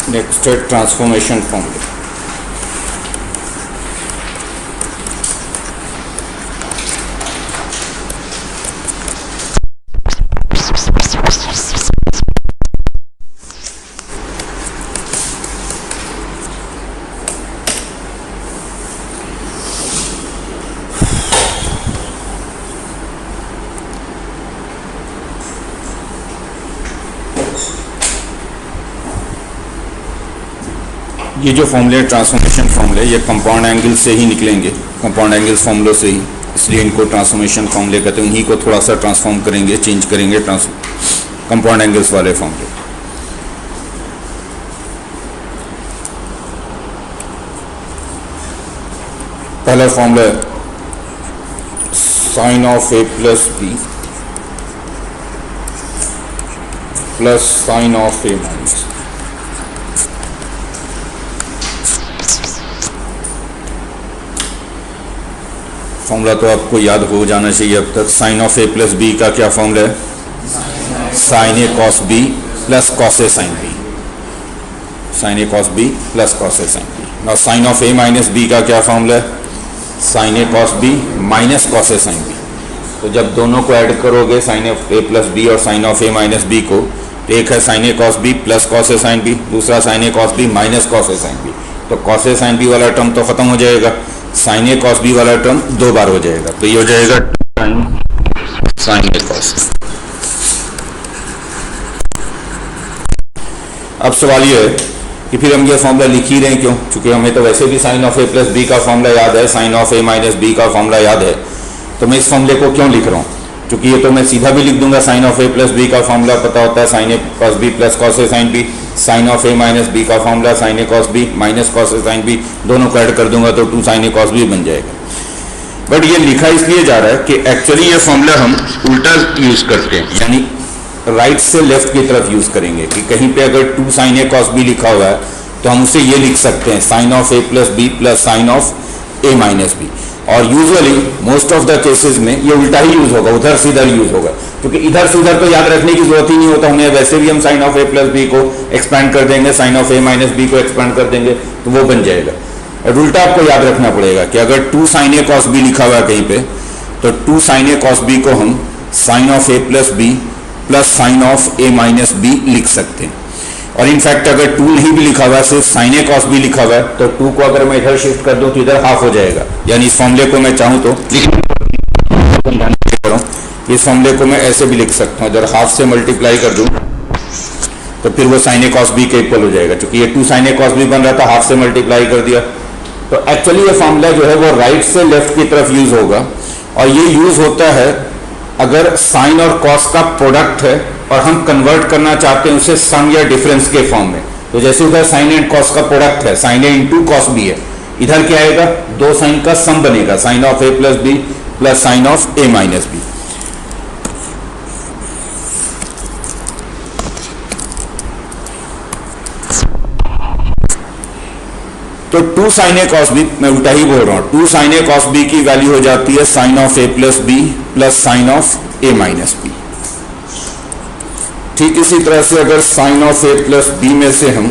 Next है transformation formula. ये जो फॉर्मूले ट्रांसफॉर्मेशन फॉर्मूले ये कंपाउंड एंगल से ही निकलेंगे, कंपाउंड एंगल्स फॉर्मूलों से ही, इसलिए इनको ट्रांसफॉर्मेशन फॉर्मूले कहते हैं। उन्हीं को थोड़ा सा ट्रांसफॉर्म करेंगे, चेंज करेंगे कंपाउंड एंगल्स वाले फॉर्मूले। पहला formula sine of A plus B plus sine of A minus. Formula तो आपको याद हो जाना चाहिए अब तक। Sine of A plus B का क्या फॉर्मूला है? Sine A cos B plus cos A sine B, sine A cos B plus cos A sine B. और sine of A minus B का क्या फॉर्मूला है? Sine A cos B minus cos A sine B. तो जब दोनों को add करोगे sine of A plus B और sine of A minus B को, तो एक है sine A cos B plus cos A sine B, दूसरा sine A cos B minus cos A sine B. तो कॉस ए साइन बी वाला term तो खत्म हो जाएगा, साइन ए कॉस बी वाला टर्म दो बार हो जाएगा, तो ये हो जाएगा साइन ए कॉस। अब सवाल ये है कि फिर हम ये फॉर्मूला लिख ही रहे हैं क्यों? क्योंकि हमें तो वैसे भी sine of A plus B का फॉर्मूला याद है, sine of A minus B का फॉर्मूला याद है, तो मैं इस फॉर्मूले को क्यों लिख रहा हूँ? क्योंकि ये तो मैं सीधा भी लिख दूंगा, sine of A plus B का फॉर्मूला पता होता है sine A cos B plus cos A sine B. Sine of A minus B का formula sine A cos B minus cos A sine B, दोनों को ऐड कर दूंगा तो 2 साइन ए कॉस बी बन जाएगा। बट ये लिखा इसलिए जा रहा है कि एक्चुअली ये फॉर्मूला हम उल्टा यूज करते हैं, यानी राइट से लेफ्ट की तरफ यूज करेंगे कि कहीं पे अगर 2 साइन ए कॉस बी लिखा हुआ है तो हम उसे ये लिख सकते हैं sine of A plus B plus sine of A minus B. और usually most of the cases में ये उल्टा ही यूज होगा, उधर से इधर यूज होगा, क्योंकि इधर से उधर तो याद रखने की जरूरत ही नहीं होता हमें, वैसे भी हम sine of A plus B को एक्सपैंड कर देंगे, sine of A minus B को एक्सपैंड कर देंगे तो वो बन जाएगा। और उल्टा आपको याद रखना पड़ेगा कि अगर 2 साइन ए कॉस बी लिखा हुआ है कहीं पे, तो 2 साइन ए कॉस बी को हम sine of A plus B plus sine of A minus B लिख सकते हैं। और इनफैक्ट अगर 2 नहीं भी लिखा हुआ है, सिर्फ साइन ए कॉस बी लिखा हुआ है, तो 2 को अगर मैं इधर शिफ्ट कर दूं तो इधर हाफ हो जाएगा। यानी इस फॉर्मूले को मैं चाहूं तो इस फॉर्मूले को मैं ऐसे भी लिख सकता हूं, अगर हाफ से मल्टीप्लाई कर दूं तो फिर वो साइन ए कॉस बी के इक्वल हो जाएगा, क्योंकि ये 2 साइन ए कॉस बी बन रहा था, हाफ से मल्टीप्लाई कर दिया। तो एक्चुअली ये फॉर्मूला जो है वो राइट से लेफ्ट की तरफ यूज होगा, और ये यूज होता है अगर साइन और कॉस का प्रोडक्ट है और हम कन्वर्ट करना चाहते हैं उसे सम या डिफरेंस के फॉर्म में। तो जैसे उधर साइन एंड कॉस का प्रोडक्ट है, sine A into cos B है, इधर क्या आएगा? 2 साइन का सम बनेगा, sine of A plus B plus sine of A minus B. तो 2 साइन ए कॉस बी, मैं उल्टा ही बोल रहा हूं, 2 साइन ए कॉस बी की वैल्यू हो जाती है sine of A plus B plus sine of A minus B. ठीक इसी तरह से अगर sine of A plus B में से हम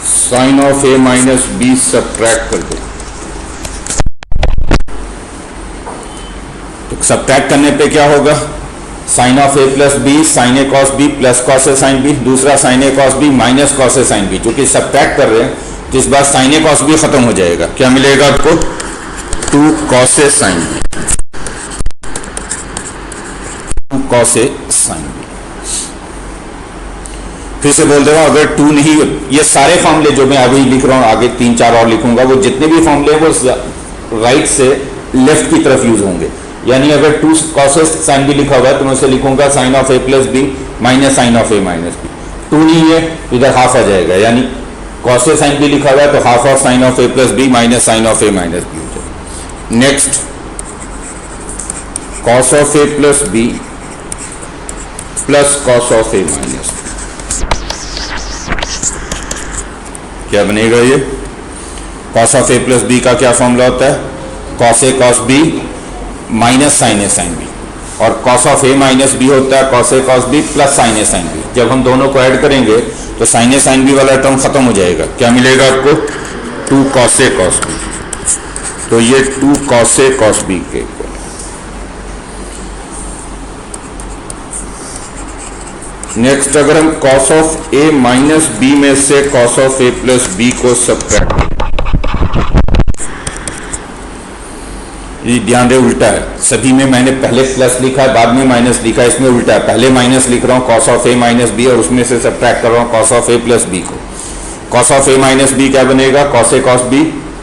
sine of A minus B subtract कर दें, तो सब्ट्रैक्ट करने पे क्या होगा? Sine of A plus B sine A cos B plus cos A sine B, दूसरा sine A cos B minus cos A sine B. क्योंकि सब्ट्रैक्ट कर रहे हैं तो इस बार साइन ए कॉस बी खत्म हो जाएगा, क्या मिलेगा आपको? 2 cos A sine B, 2 cos A sine B. फिर से बोल दे रहा हूं, अगर 2 नहीं, ये सारे फॉर्मूले जो मैं अभी लिख रहा हूं, आगे 3-4 और लिखूंगा, वो जितने भी फॉर्मूले वो राइट से लेफ्ट की तरफ यूज होंगे। यानी अगर 2 कॉस ए साइन बी लिखा हुआ है तो मैं उसे लिखूंगा sine of A plus B minus sine of A minus B. 2 नहीं है, इधर हाफ आ जाएगा, यानी कॉस ए साइन बी लिखा हुआ है तो half of sine of A plus B minus sine of A minus B हो जाएगा। Next, cos of A plus B plus cos of A minus B, क्या बनेगा ये? Cos of A plus B का क्या फॉर्मूला होता है? Cos A cos B minus sine A sine B, और cos of A minus B होता है cos A cos B plus sine A sine B. जब हम दोनों को ऐड करेंगे तो साइन ए साइन बी वाला टर्म खत्म हो जाएगा। क्या मिलेगा आपको? 2 cos ए cos बी। तो ये 2 cos ए cos बी के नेक्स्ट, अगर हम cos of A minus B में से cos of A plus B को सब्ट्रैक्ट, ये ध्यान दे उल्टा है, सभी में मैंने पहले प्लस लिखा है बाद में माइनस लिखा है, इसमें उल्टा है, पहले माइनस लिख रहा हूँ cos of A minus B और उसमें से सब्ट्रैक्ट कर रहा हूँ cos of A plus B को। cos of A minus B क्या बनेगा? cos A cos B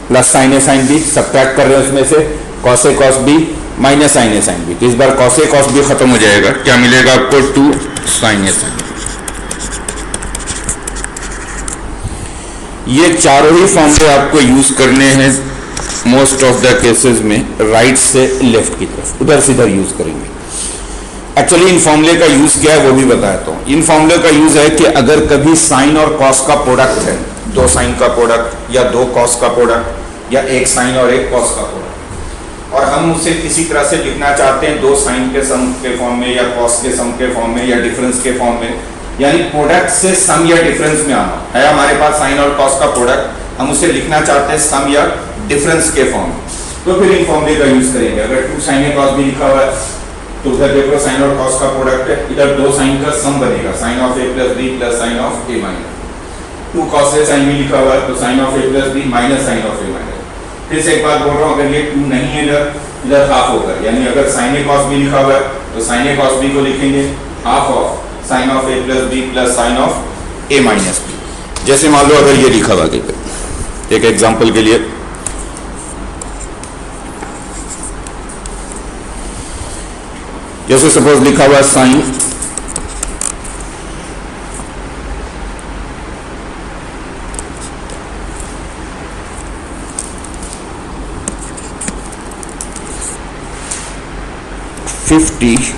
plus sine A sine B, subtract कर रहे हैं उसमें से cos A cos B minus sine A sine B. तो इस बार cos ए cos बी खत्म हो जाएगा। क्या मिलेगा आपको? 2 sin ए sin बी। ये चारों ही फॉर्मूले आपको यूज करने हैं मोस्ट ऑफ द केसेस में राइट से लेफ्ट की तरफ, उधर से इधर यूज करेंगे। एक्चुअली इन फॉर्मूले का यूज क्या है वो भी बताता हूं। इन फॉर्मूले का यूज है कि अगर कभी साइन और कॉस का प्रोडक्ट है, 2 साइन का प्रोडक्ट या 2 कॉस का प्रोडक्ट या 1 साइन और 1 कॉस का प्रोडक्ट, और हम उसे किसी तरह से लिखना चाहते हैं 2 साइन के सम के फॉर्म में या कॉस के सम के फॉर्म में या डिफरेंस के फॉर्म में, यानी प्रोडक्ट से सम या डिफरेंस में आना है। हमारे पास साइन और कॉस का प्रोडक्ट, हम उसे लिखना चाहते हैं सम या डिफरेंस के फॉर्म, तो फिर इन फॉर्मूले का यूज करेंगे। अगर 2 sin ए cos बी लिखा हुआ है तो उधर देखो साइन और कॉस का प्रोडक्ट है, इधर 2 साइन का सम बनेगा, sine of A plus B plus sine of A minus. 2 cos A sin B लिखा हुआ है तो sine of A plus B minus sine of A minus. फिर से एक बात बोल रहा हूँ, अगर ये 2 नहीं है इधर हाफ होगा, यानी अगर साइन ए cos बी लिखा हुआ है तो साइन ए cos बी को लिखेंगे half of sine of A plus B plus sine of A minus B. जैसे मान लो अगर ये लिखा हुआ है, एक एग्जाम्पल के लिए, जैसे सपोज लिखा हुआ साइन $50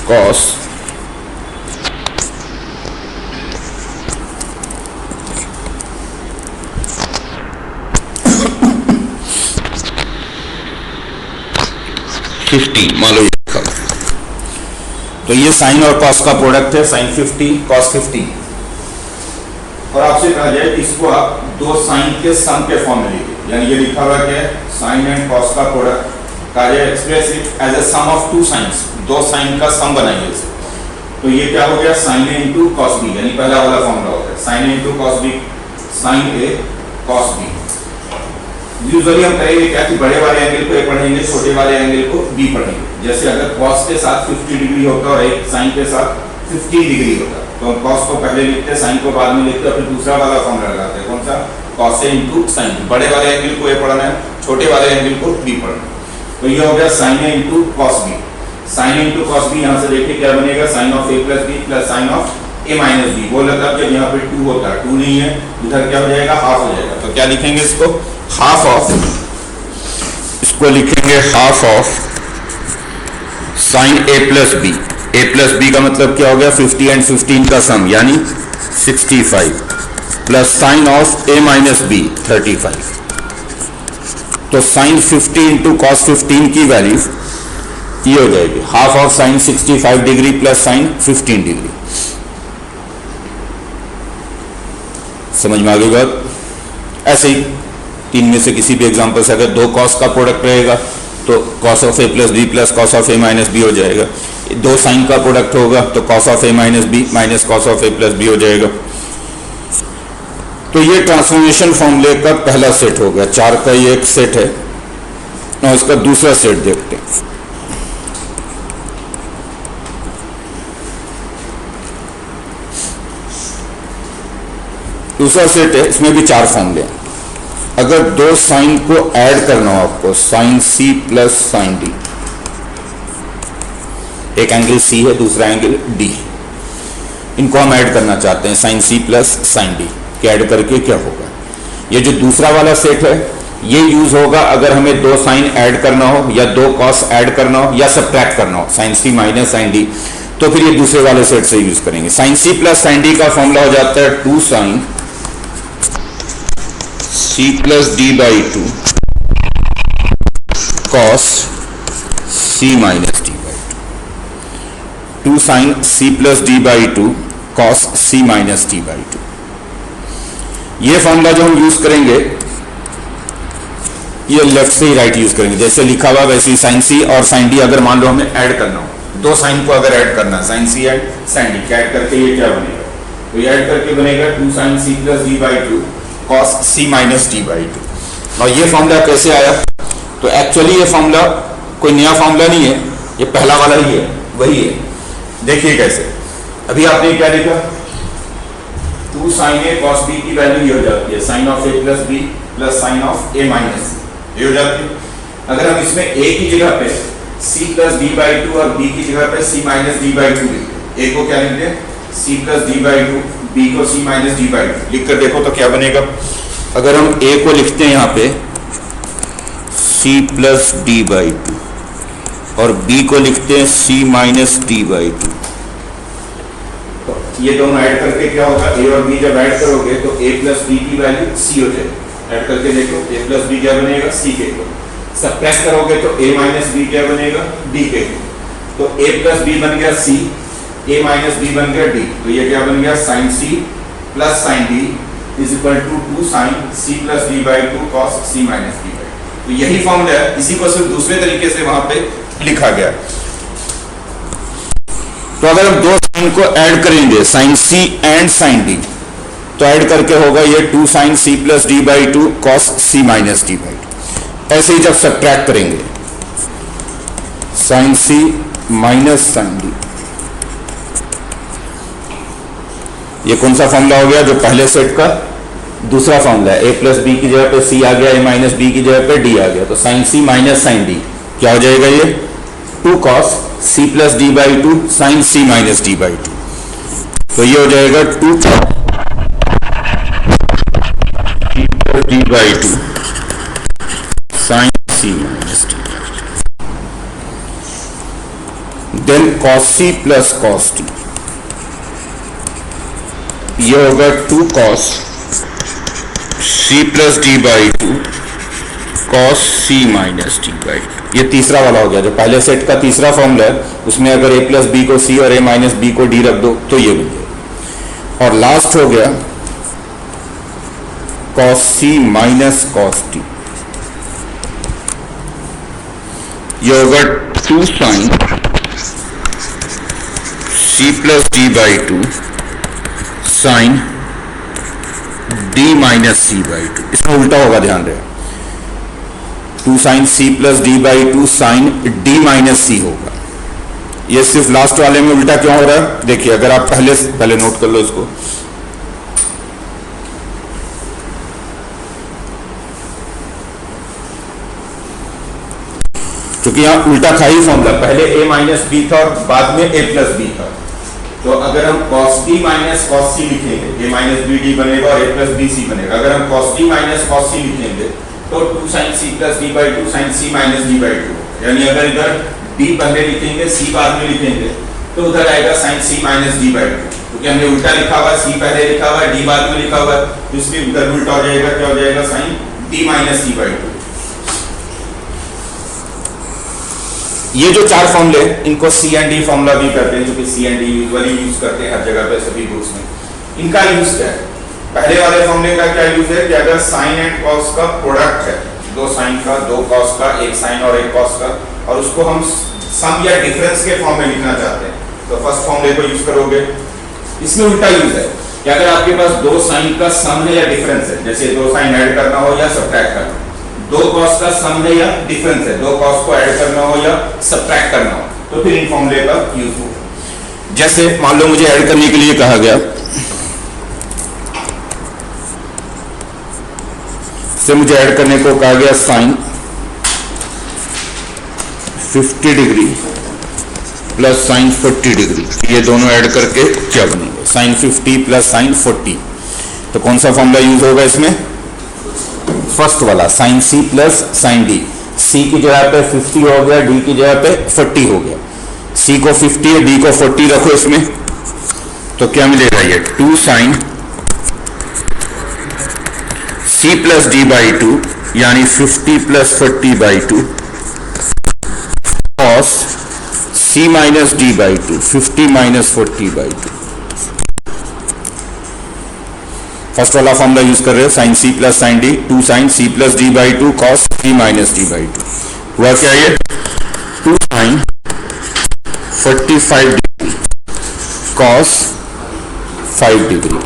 cos मान लो लिखा, तो ये साइन और कॉस का प्रोडक्ट है, साइन 50 कॉस 50, और आपसे कहा जाए इसको आप 2 साइन के सम के फॉर्म में लिखिए, यानी ये लिखा हुआ क्या है? साइन एंड कॉस का प्रोडक्ट, कहा जाए express it as a sum of 2 sines, 2 sine का सम बनाइए इसे। तो ये क्या हो गया? Sine A into cos B, यानी पहला वाला फॉर्मूला होता है sine A into cos B, sine A cos B. Usually हम करेंगे क्या कि बड़े वाले एंगल को ए पढ़ेंगे, छोटे वाले एंगल को बी पढ़ेंगे। जैसे अगर cos के साथ 50 डिग्री होता और एक साइन के साथ 50 डिग्री होता, तो हम cos को पहले लिखते हैं, साइन को बाद में लिखते हैं, फिर दूसरा वाला फॉर्मूला लगाते हैं, कौन सा? cos ए इंटू साइन। बड़े वाले एंगल को ए पढ़ना है, छोटे वाले एंगल को बी पढ़ना है। तो ये हो गया sine A into cos B. Sine into cos B, यहाँ से देखिए क्या बनेगा? Sine of A plus B plus sine of A minus B. वो मतलब जब यहाँ पे 2 होता है, 2 नहीं है, इधर क्या हो जाएगा? हाफ हो जाएगा। तो क्या लिखेंगे इसको? हाफ ऑफ, इसको लिखेंगे half of sine A plus B. A plus B का मतलब क्या हो गया? 50 एंड 15 का सम, यानी 65 plus sine of A minus B 35। तो साइन 50 इंटू कॉस 15 की वैल्यू ये हो जाएगी half of sign 65 degree plus sign 15 degree. समझ में आ गई बात? ऐसे ही 3 में से किसी भी एग्जांपल से अगर 2 कॉस का प्रोडक्ट रहेगा तो cos of A plus B plus cos of A minus B हो जाएगा। 2 साइन का प्रोडक्ट होगा तो cos of A minus B minus cos of A plus B हो जाएगा। तो ये ट्रांसफॉर्मेशन फॉर्मूले का पहला सेट हो गया, 4 का ये एक सेट है, और इसका दूसरा सेट देखते हैं। दूसरा सेट है, इसमें भी 4 फॉर्मूले हैं। अगर 2 साइन को ऐड करना हो आपको, sine C plus sine D, एक एंगल सी है दूसरा एंगल डी, इनको हम ऐड करना चाहते हैं, sine C plus sine D के ऐड करके क्या होगा? ये जो दूसरा वाला सेट है ये यूज होगा अगर हमें 2 साइन ऐड करना हो या 2 कॉस ऐड करना हो या सब्ट्रैक्ट करना हो, sine C minus sine D, तो फिर ये दूसरे वाले सेट से यूज करेंगे। Sine C plus sine D का फॉर्मूला हो जाता है 2 sine C plus D by 2 cos C minus D by 2। Two sine C plus D by two cos C minus D by two. ये formula जो हम use करेंगे ये left से ही राइट यूज करेंगे, जैसे लिखा हुआ वैसे ही साइन सी और साइन डी अगर मान लो हमें ऐड करना हो, दो साइन को अगर ऐड करना sine C and sine D add करके ये क्या बनेगा, तो ये ऐड करके बनेगा two sine C plus D by two cos C minus D by two. और ये फॉर्मूला कैसे आया, तो एक्चुअली ये फॉर्मूला कोई नया फॉर्मूला नहीं है, ये पहला वाला ही है, वही है। देखिए कैसे, अभी आपने क्या लिखा, two sine A cos B की वैल्यू ये हो जाती है sine of A plus B plus sine of A minus ये हो जाती है। अगर हम इसमें ए की जगह पे C plus D by two और बी की जगह पे C minus D by two लिखते, ए को क्या लिखते हैं C plus D by two, B को C minus D by two लिख कर देखो तो क्या बनेगा। अगर हम ए को लिखते हैं यहाँ पे C plus D by two और बी को लिखते हैं C minus D by two, ये दोनों ऐड करके क्या होगा, ए और बी जब ऐड करोगे तो ए प्लस बी की वैल्यू सी हो जाएगी। ऐड करके देखो ए प्लस बी क्या बनेगा सी के इक्वल, सबट्रैक्ट करोगे तो ए माइनस बी क्या बनेगा डी के इक्वल, तो ए प्लस बी बन गया सी, ए माइनस बी बन गया डी, तो ये क्या बन गया sine C plus sine D is equal to two sine C plus D by two cos C minus D by two. तो यही फॉर्मूला है, इसी को सिर्फ दूसरे तरीके से वहां पे लिखा गया। तो अगर हम दो साइन को ऐड करेंगे sine C and sine D, तो ऐड करके होगा ये two sine C plus D by two cos C minus D by two. ऐसे ही जब सब्ट्रैक्ट करेंगे sine C minus sine D, ये कौन सा फॉर्मूला हो गया, जो पहले सेट का दूसरा फॉर्मूला है, ए प्लस बी की जगह पे सी आ गया, ए माइनस बी की जगह पे डी आ गया, तो sine C minus sine D क्या हो जाएगा, ये two cos C plus D by two sine C minus D by two, तो ये हो जाएगा two D by two sine C minus D, then cos C plus cos D, ये होगा two cos C plus D by two cos C minus D by two. ये तीसरा वाला हो गया, जो पहले सेट का तीसरा फॉर्मूला है उसमें अगर ए प्लस बी को सी और ए माइनस बी को डी रख दो तो ये बन गया। और लास्ट हो गया cos C minus cos D, ये होगा two sine C plus D by two sine D minus C by two. इसमें उल्टा होगा, ध्यान रहे, two sine C plus D by two sine D minus C होगा। ये सिर्फ लास्ट वाले में उल्टा क्यों हो रहा है, देखिए अगर आप पहले नोट कर लो इसको, क्योंकि यहां उल्टा था ही फॉर्मूला, पहले ए माइनस बी था और बाद में ए प्लस बी था। तो अगर हम cos d minus cos c लिखेंगे, a माइनस बी डी बनेगा और a प्लस बी सी बनेगा। अगर हम cos d minus cos c लिखेंगे तो two sine C plus D by two sine C minus D by two, यानी अगर इधर d पहले लिखेंगे c बाद में लिखेंगे तो उधर आएगा sine C minus D by two, क्योंकि हमने उल्टा लिखा हुआ, c पहले लिखा हुआ d बाद में लिखा हुआ, तो इसलिए उधर उल्टा हो जाएगा, क्या हो जाएगा sine d minus C by two. ये जो चार फॉर्मूले इनको सी एंड डी फॉर्मूला भी करते हैं, जो कि सी एंड डी यूजुअली यूज करते हैं हर जगह पे सभी बुक्स में। इनका यूज क्या है, पहले वाले फॉर्मूले का क्या यूज है कि अगर साइन एंड कॉस का प्रोडक्ट है, दो साइन का दो कॉस का, एक साइन और एक कॉस का, और उसको हम सम या डिफरेंस के फॉर्म में लिखना चाहते हैं तो फर्स्ट फॉर्मूले को यूज करोगे। इसमें उल्टा यूज है कि अगर आपके पास दो साइन का सम है या डिफरेंस है, जैसे दो साइन ऐड करना हो या सब्ट्रैक्ट करना हो, दो कॉस का सम है या डिफरेंस है, दो कॉस को ऐड करना हो या सब्ट्रैक्ट करना हो, तो फिर इन फॉर्मूले का यूज होगा। जैसे मान लो मुझे ऐड करने के लिए कहा गया, से मुझे ऐड करने को कहा गया sine 50 degree plus sine 40 degree, ये दोनों ऐड करके क्या बनेगा साइन 50 प्लस साइन 40। तो कौन सा फॉर्मूला यूज होगा इसमें, फर्स्ट वाला sine C plus sine D, C की जगह पे 50 हो गया, डी की जगह पे 40 हो गया, सी को 50 है डी को 40 रखो इसमें, तो क्या मिलेगा ये two sine C plus D by two यानी 50 plus 40 by two cos c minus D by two, 50 minus 40/2। First वाला फॉर्मूला यूज कर रहे हो, sine C plus sine D, 2 sine C plus D by two cos C minus D by two. हुआ क्या ये 2 sine 45 degree cos 5 degree.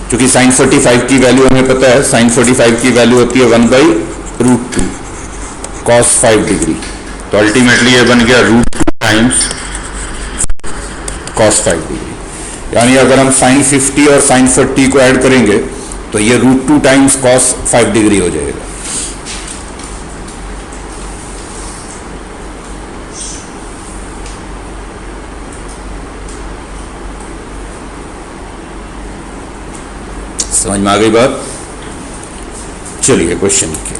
क्योंकि sine 45 की value हमें पता है, साइन 45 की वैल्यू होती है 1/√2 कॉस 5 डिग्री। तो अल्टीमेटली ये बन गया √2 टाइम्स कॉस 5 डिग्री। यानी अगर हम साइन 50 और साइन 40 को ऐड करेंगे तो ये √2 टाइम्स कॉस 5 डिग्री हो जाएगा। समझ में आ गई बात? चलिए क्वेश्चन लिखिए।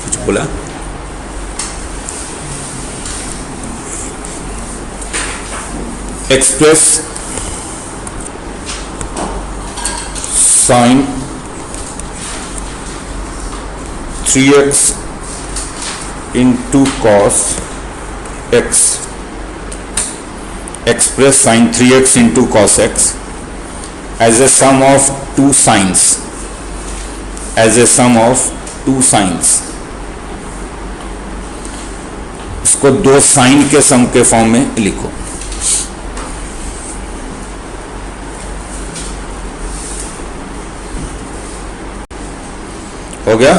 कुछ बोला? Express sine 3x into cos x, express sin 3x into cos x as a sum of two sines, as a sum of two sines। इसको दो साइन के सम के फॉर्म में लिखो। हो गया?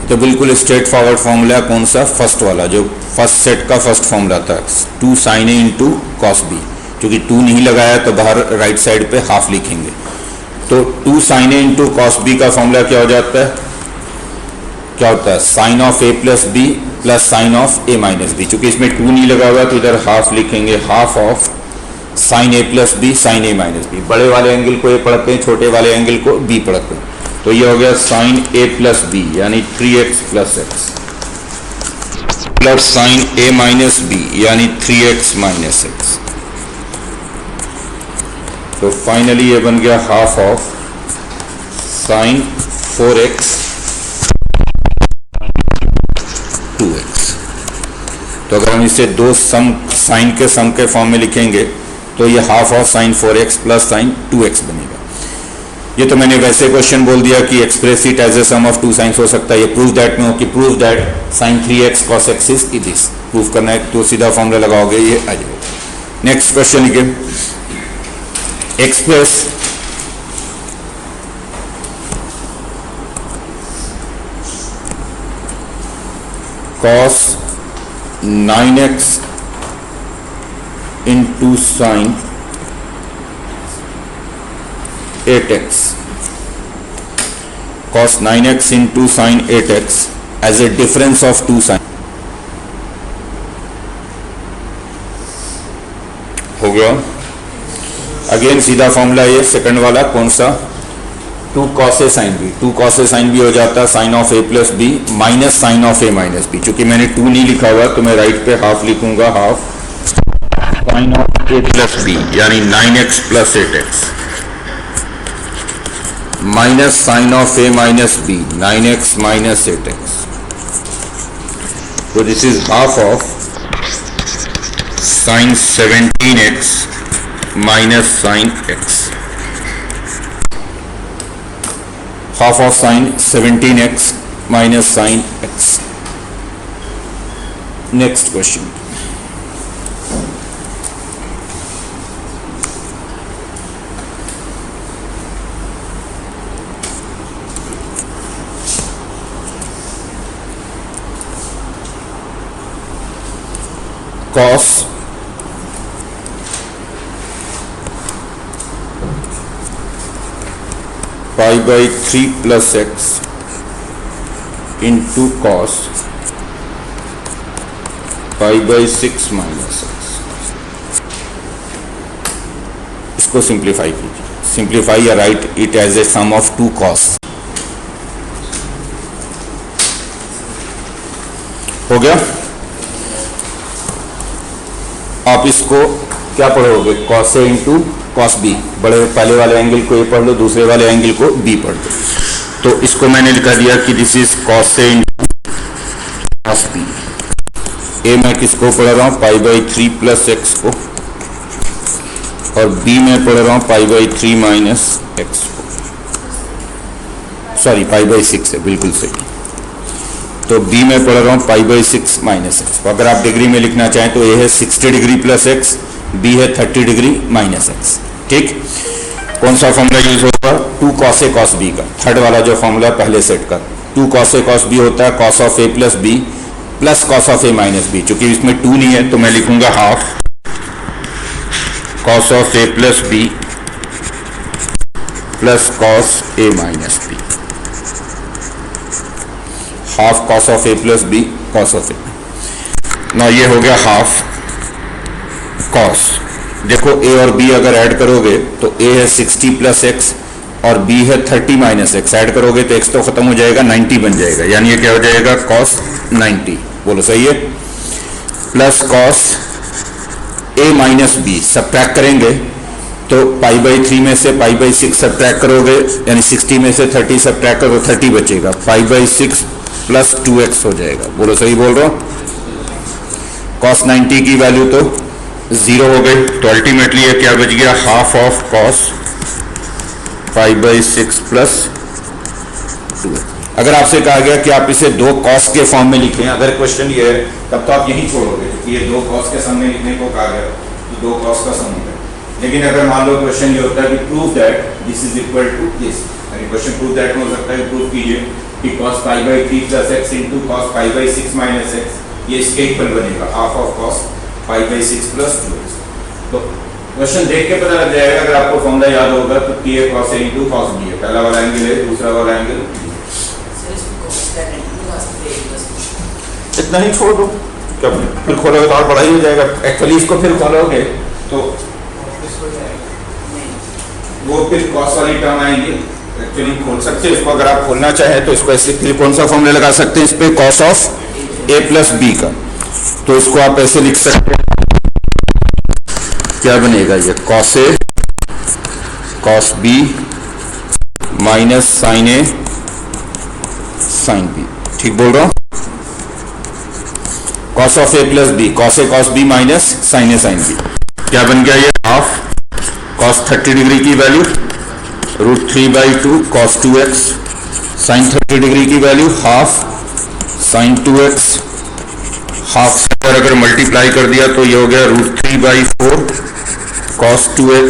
तो बिल्कुल स्ट्रेट फॉरवर्ड फॉर्मूला कौन सा? फर्स्ट वाला, जो फर्स्ट सेट का फर्स्ट फॉर्मूला था, 2 sin a into cos B. क्योंकि 2 नहीं लगाया तो बाहर राइट साइड पे हाफ लिखेंगे। तो 2 sin a into cos B का फॉर्मूला क्या हो जाता है? क्या होता है? Sine of A plus B plus sine of A minus B. चूंकि इसमें 2 नहीं लगा हुआ तो इधर हाफ लिखेंगे, half of sine A plus B sine A minus B. बड़े वाले एंगल को ए पढ़ते हैं, छोटे वाले एंगल को बी पढ़ते हैं। तो ये हो गया साइन ए प्लस बी यानी 3x plus x plus sine A minus B यानी 3x माइनस एक्स। तो फाइनली ये बन गया half of sign 4x 2x। तो अगर हम इसे दो सम साइन के सम के फॉर्म में लिखेंगे तो ये half of sign 4x plus sign 2x बनेगा। ये तो मैंने वैसे क्वेश्चन बोल दिया कि express it as a sum of 2 sines हो सकता है। ये प्रूव दैट में हो कि prove that sine 3x cos x is this. प्रूव करना है तो सीधा फॉर्मूला लगाओगे, ये आ जाएगा। नेक्स्ट क्वेश्चन लिखिए, express cos 9x into sine 8x, cos 9x into sin 8x as a difference of 2 sin। हो गया? अगेन सीधा फॉर्मूला ये सेकंड वाला कौन सा? 2 cos a sin b। 2 cos a sin b हो जाता है sine of a plus B minus sine of a minus B. चूंकि मैंने 2 नहीं लिखा हुआ तो मैं राइट पे हाफ लिखूंगा, half sine of a plus B यानी 9x plus 8x minus sine of A minus B 9x minus 8x। तो this is half of sine 17x minus sine x, half of sine 17x minus sine x। Next question, cos pi by 3 plus x into cos pi by 6 minus x। इसको simplify कीजिए, simplify या write it as a sum of 2 cos। हो गया? आप इसको क्या पढ़ोगे? cos a into cos B, बड़े पहले वाले एंगल को ए पढ़ लो, दूसरे वाले एंगल को बी पढ़ लो। तो इसको मैंने लिखा दिया कि this is cos A into cos B. ए मैं किसको पढ़ रहा हूँ, पाई बाई 3 प्लस एक्स को, और बी में पढ़ रहा हूँ पाई बाई 3 माइनस एक्स को, सॉरी पाई बाई 6 है, बिल्कुल सही। तो बी में पढ़ रहा हूँ पाई बाई 6 माइनस एक्स। तो अगर आप डिग्री में लिखना चाहें तो ए है 60 डिग्री प्लस एक्स, बी है 30 डिग्री माइनस एक्स। ठीक, कौन सा फॉर्मूला यूज होगा, 2 कॉस ए कॉस बी का, थर्ड वाला जो फॉर्मूला पहले सेट का। 2 कॉस ए कॉस बी होता है cos of A plus B plus cos of A minus B. चूंकि इसमें 2 नहीं है तो मैं लिखूंगा half cos of A plus B plus cos A minus B, half cos of A plus B cos of A. ना ये हो गया हाफ कॉस। देखो ए और बी अगर ऐड करोगे तो ए है 60 प्लस एक्स और बी है 30 माइनस एक्स। ऐड करोगे तो एक्स तो खत्म हो जाएगा, 90 बन जाएगा, यानी ये क्या हो जाएगा कॉस 90, बोलो सही है, plus cos A minus B. Subtract करेंगे तो पाई बाई 3 में से पाई बाई 6 सब्ट्रैक्ट करोगे, यानी 60 में से 30 सब्ट्रैक्ट करो, 30 बचेगा, पाई बाई 6 प्लस 2x हो जाएगा, बोलो सही बोल रहा हूँ। कॉस 90 की वैल्यू तो 0 हो गई, तो अल्टीमेटली ये क्या बच गया, half of cos pi by 6 plus 2x। अगर आपसे कहा गया कि आप इसे 2 कॉस के फॉर्म में लिखें, अगर क्वेश्चन ये है तब तो आप यही छोड़ोगे कि ये 2 कॉस के सम में लिखने को कहा गया तो 2 कॉस का सम है। लेकिन अगर मान लो क्वेश्चन ये होता है कि prove that this is equal to this, यानी क्वेश्चन प्रूव दैट में हो सकता है प्रूव कीजिए कि cos pi by 3 plus X into cos pi by 6 minus X, ये इसके इक्वल बनेगा, half of cos pi by 6 plus 2x। तो क्वेश्चन देख के पता लग जाएगा, अगर आपको फॉर्मूला याद होगा तो कि ये cos a into cos B है, पहला वाला एंगल है, दूसरा वाला एंगल इतना ही छोड़ दो, क्या फिर खोलोगे तो और बड़ा ही हो जाएगा। एक्चुअली इसको फिर खोलोगे तो वो फिर कॉस वाली टर्म आएंगे, एक्चुअली खोल सकते हैं इसको। अगर आप खोलना चाहें तो इसको ऐसे फिर कौन सा फॉर्मूला लगा सकते हैं इस पे, cos of A plus B का। तो इसको आप ऐसे लिख सकते हैं, क्या बनेगा ये, cos A cos B minus sine A sine B. ठीक बोल रहा हूं, cos of A plus B, cos A cos B minus sine A sine B, क्या बन गया ये, हाफ कॉस 30 डिग्री की value √3/2 cos 2x, sine 30 degree की value half sine 2x, half पर अगर मल्टीप्लाई कर दिया तो ये हो गया √3/4 cos 2x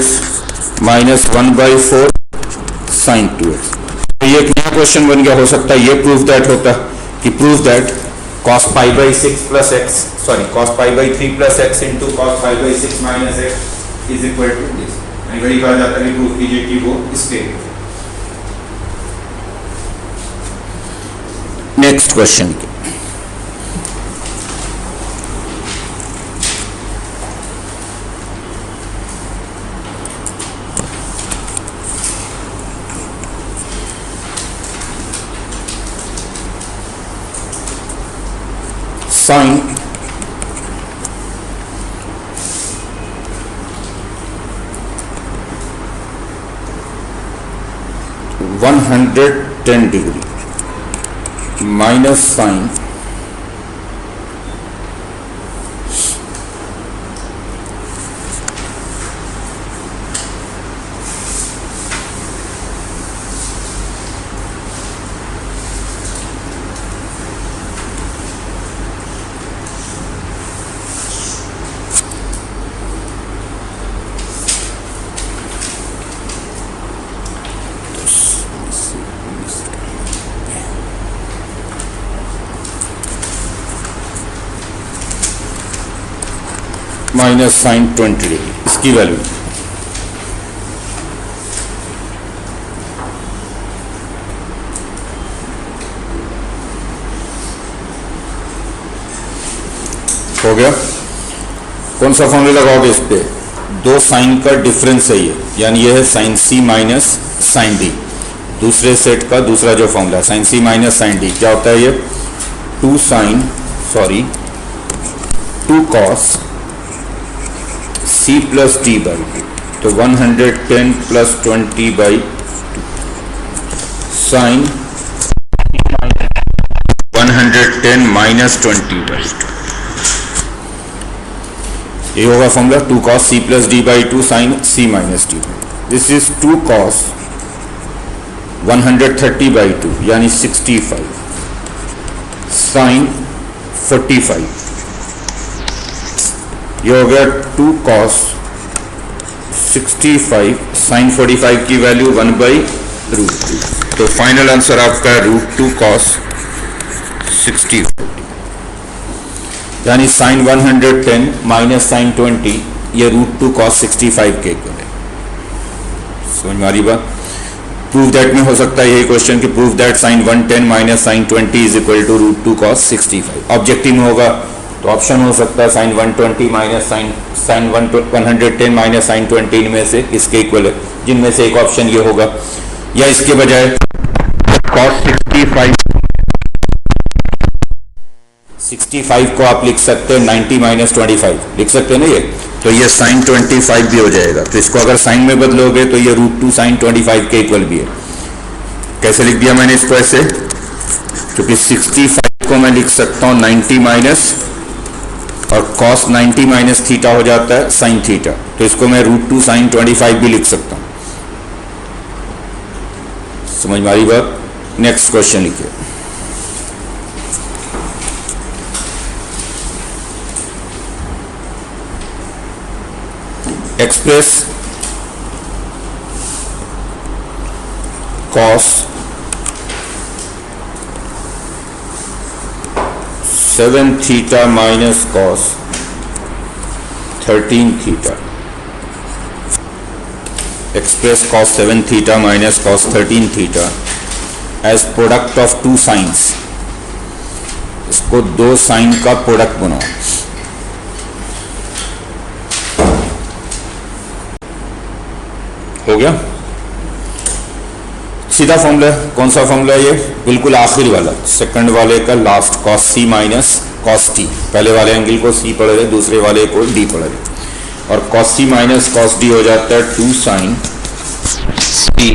minus 1/4 sign 2x। तो ये एक नया क्वेश्चन बन गया। हो सकता है ये प्रूफ दैट होता कि proof that cos pi by 6 plus X, sorry cos pi by 3 plus X into cos pi by 6 minus X is equal to this. वही कहा जाता है कि प्रूफ कीजिए कि वो state. Next question sine 110 degree minus sine minus sine 20 degree, इसकी value हो गया। कौन सा फॉर्मूला लगाओगे इस पे, 2 साइन का डिफरेंस है ये, यानी ये है sine C minus sine D. दूसरे सेट का दूसरा जो formula sine C minus sine D क्या होता है, ये 2 cos C plus D by 2। तो 110 plus 20 by sine 110 minus 20 by 2, ये होगा formula 2 cos c plus D by 2 sign c minus D by. This is 2 cos 130 by 2 यानी 65 sign 45, ये हो गया 2 cos 65 साइन 45 की वैल्यू 1 बाई √2। तो फाइनल आंसर आपका √2 cos 65 यानी साइन 110 माइनस साइन 20, ये √2 cos 65 के इक्वल है। समझ में आ रही बात? प्रूव दैट में हो सकता है यही क्वेश्चन कि prove that sine 110 minus sine 20 is equal to √2 cos 65। Objective में होगा तो ऑप्शन हो सकता है sine 120 minus sine 110 minus sine 20 इनमें से किसके इक्वल है, जिनमें से एक ऑप्शन ये होगा, या इसके बजाय cos 65 को आप लिख सकते हैं 90 माइनस 25 लिख सकते हैं ना, ये तो ये साइन 25 भी हो जाएगा। तो इसको अगर साइन में बदलोगे तो ये √2 साइन 25 के इक्वल भी है। कैसे लिख दिया मैंने इसको ऐसे, क्योंकि 65 को मैं लिख सकता हूँ 90 माइनस और cos 90 माइनस थीटा हो जाता है साइन थीटा, तो इसको मैं √2 साइन 25 भी लिख सकता हूँ। समझ में आ रही बात? नेक्स्ट क्वेश्चन लिखिए। Express cos 7 theta minus cos 13 theta, express cos 7 theta minus cos 13 theta as product of 2 sines. इसको 2 साइन का प्रोडक्ट बनाओ। हो गया? सीधा फॉर्मूला, कौन सा फॉर्मूला ये? बिल्कुल आखिरी वाला, सेकंड वाले का last, cos c minus cos t। पहले वाले एंगल को c पढ़ रहे, दूसरे वाले को d पढ़ रहे, और cos c minus cos d हो जाता है 2 sign c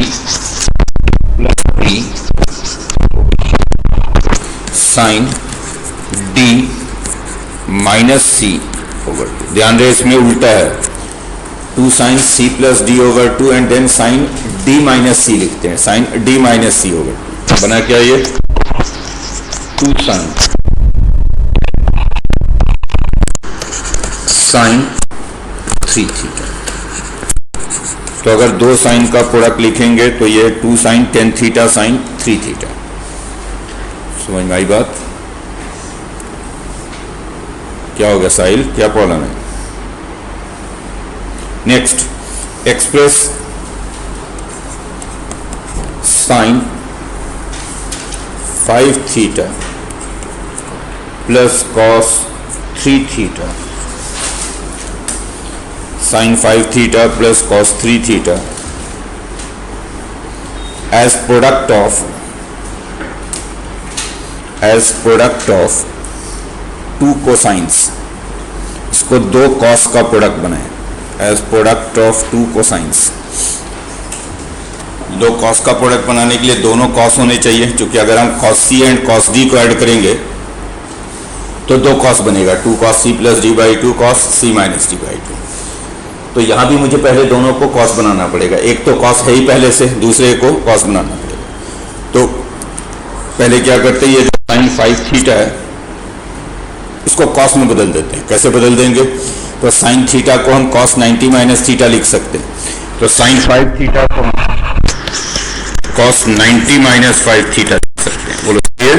plus d sine d minus c over 2। ध्यान रहे इसमें उल्टा है, 2 sign c plus D over 2 and then sine d minus c लिखते हैं, sine d minus c over. बना क्या ये? 2 साइन 3 थीटा। तो अगर 2 साइन का प्रोडक्ट लिखेंगे तो ये 2 साइन 10 थीटा साइन 3 थीटा। समझ में आई बात? क्या हो गया साहिल, क्या प्रॉब्लम है? Next, express sine 5 theta plus cos 3 theta, sine 5 theta plus cos 3 theta as product of 2 cosines. इसको 2 cos का प्रोडक्ट बनाए as product of 2 cosines. 2 cos का प्रोडक्ट बनाने के लिए दोनों cos होने चाहिए, क्योंकि अगर हम cos c and cos d को ऐड करेंगे तो 2 cos बनेगा, 2 cos c plus D by 2 cos c minus D by 2। तो यहाँ भी मुझे पहले दोनों को cos बनाना पड़ेगा, एक तो cos है ही पहले से, दूसरे को cos बनाना पड़ेगा। तो पहले क्या करते हैं, ये जो साइन 5 थीटा है इसको cos में बदल देते हैं। कैसे बदल देंगे? तो साइन थीटा को हम cos 90 माइनस थीटा लिख सकते हैं, तो साइन 5 थीटा को हम cos 90 माइनस 5 थीटा लिख सकते हैं। बोलो ये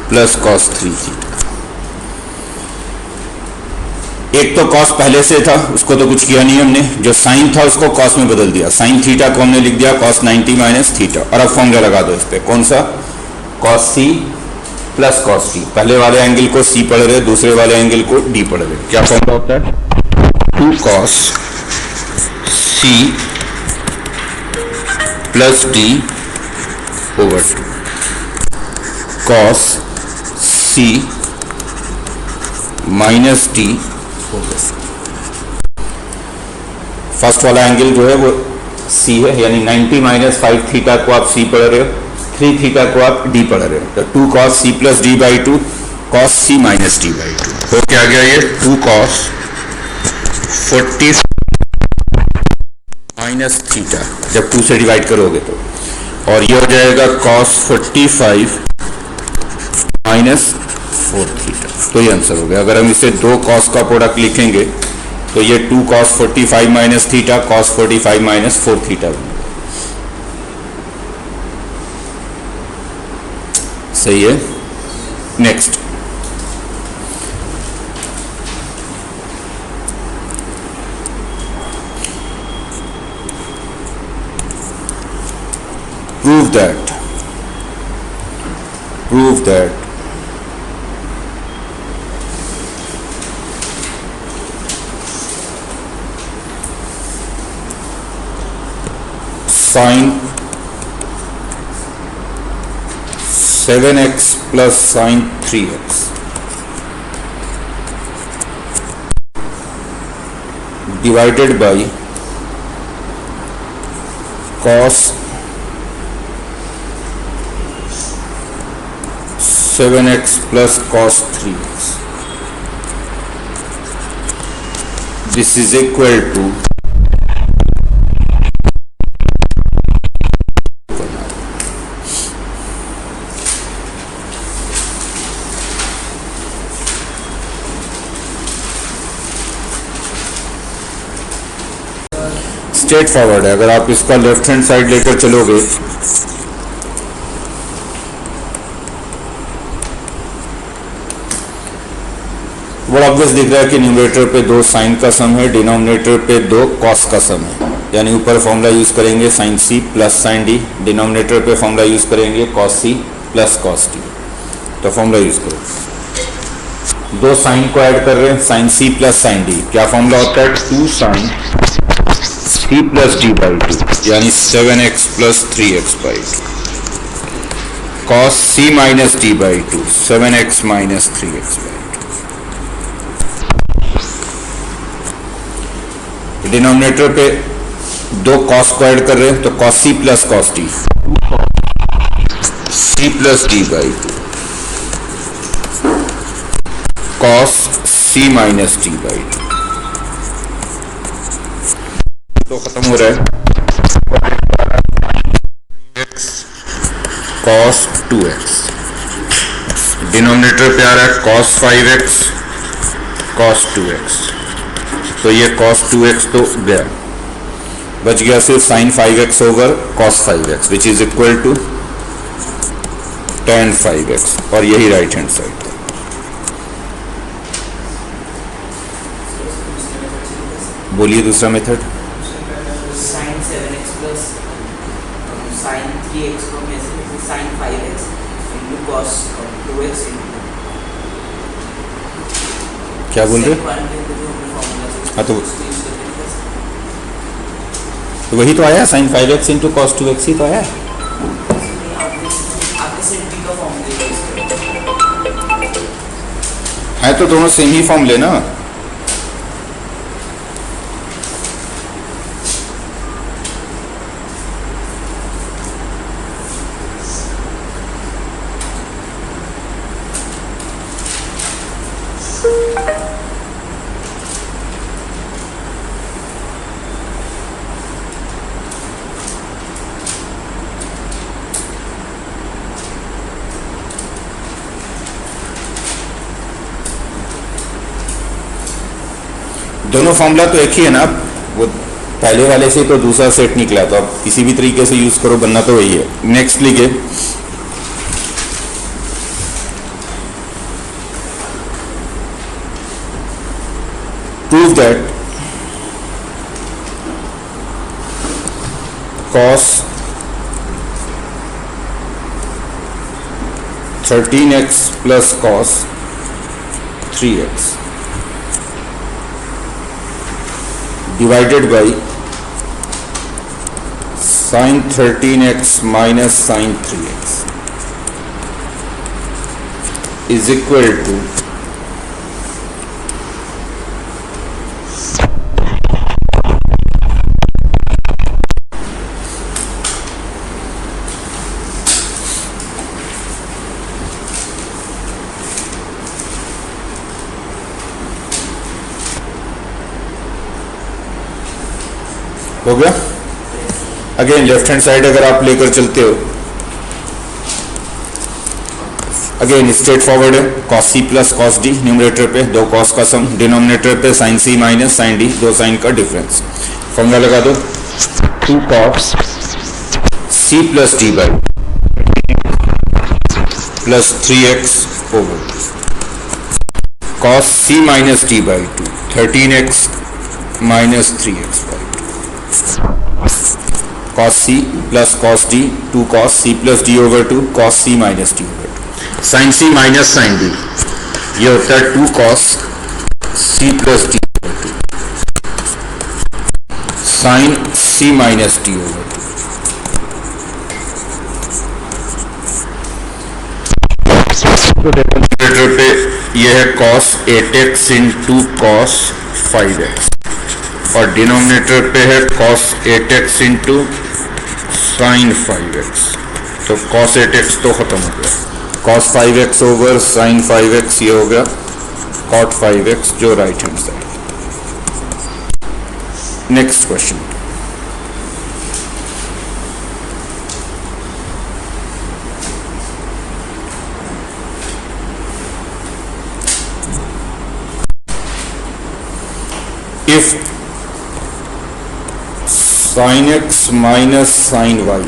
प्लस cos 3 थीटा। एक तो cos पहले से था, उसको तो कुछ किया नहीं हमने, जो साइन था उसको cos में बदल दिया, साइन थीटा को हमने लिख दिया cos 90 माइनस थीटा। और अब फॉर्मूला लगा दो इस पे, कौन सा? cos c plus cos t। पहले वाले एंगल को c पढ़ रहे, दूसरे वाले एंगल को d पढ़ रहे। क्या फॉर्मूला होता है? 2 cos c plus d over 2 cos c minus d over. First वाला एंगल जो है वो सी है, यानी 90 माइनस 5 थीटा को आप सी पढ़ रहे हो, 3 थीटा को आप डी पढ़ रहे हो, तो 2 cos c plus D by 2 cos c minus D by 2 हो क्या गया ये 2 cos 40 माइनस थीटा, जब 2 से डिवाइड करोगे तो, और ये हो जाएगा cos 45 माइनस 4 थीटा। तो ये आंसर हो गया। अगर हम इसे 2 cos का प्रोडक्ट लिखेंगे तो ये 2 cos 45 minus theta cos 45 minus 4 theta बनेगा। सही है। Next, prove that sin 7x plus sin 3x divided by cos 7x plus cos 3x, this is equal to straight forward है। अगर आप इसका लेफ्ट हैंड साइड लेकर चलोगे बड़ा ऑब्वियस दिख रहा है कि न्यूमरेटर पे 2 साइन का सम है, डिनोमिनेटर पे 2 कॉस का सम है, यानी ऊपर फॉर्मूला यूज करेंगे sine C plus sine D, denominator पे फॉर्मूला यूज करेंगे cos C plus cos D. तो फॉर्मूला यूज करो, 2 साइन को ऐड कर रहे हैं, sine C plus sine D, क्या फॉर्मूला होता है 2 sine C plus D by 2, यानी 7x plus 3x by 2, cos C minus D by 2 7x minus 3x by 2। Denominator पे 2 कॉस को ऐड कर रहे हैं तो cos C plus cos D, C plus D by 2 cos C minus D by 2, तो खत्म हो रहा है cos 2x, डिनोमिनेटर पे आ रहा है cos 5x cos 2x, तो ये cos 2x तो गया, बच गया सिर्फ sin 5x over cos 5x which is equal to tan 5x, और यही राइट हैंड साइड। बोलिए दूसरा method. sin 7x plus sin 3x को मैं ऐसे sin 5x into cos 2x into, क्या बोल रहे हो? हाँ तो वही तो आया sin 5x into cos 2x ही तो आया। आपके सेट बी का फॉर्मूला है तो दोनों सेम ही फॉर्म लेना। दोनों फॉर्मूला तो एक ही है ना, वो पहले वाले से तो दूसरा सेट निकला, तो आप किसी भी तरीके से यूज करो, बनना तो वही है। नेक्स्ट लिखे prove that cos 13x plus cos 3x divided by sin 13x minus sin 3x is equal to हो गया। अगेन लेफ्ट हैंड साइड अगर आप लेकर चलते हो, अगेन स्ट्रेट फॉरवर्ड है, cos C plus cos D, numerator पे दो कॉस का सम, डिनोमिनेटर पे sine C minus sine D, दो साइन का डिफरेंस। फॉर्मूला लगा दो, 2 cos C plus D by plus 3x over cos C minus D by 2, 13x minus 3x by 2, cos C plus cos D, 2 cos C plus D over 2, cos C minus D over 2, sine C minus sine D, ये होता है 2 cos C plus D over 2, sine C minus D over 2। तो denominator पे ये है cos 8x into cos 5x और denominator पे है cos 8x into sine 5x। तो cos 8x तो खत्म हो गया, cos 5x over sign 5x ये हो गया cot 5x जो right hand side. Next question, if sin x minus sin y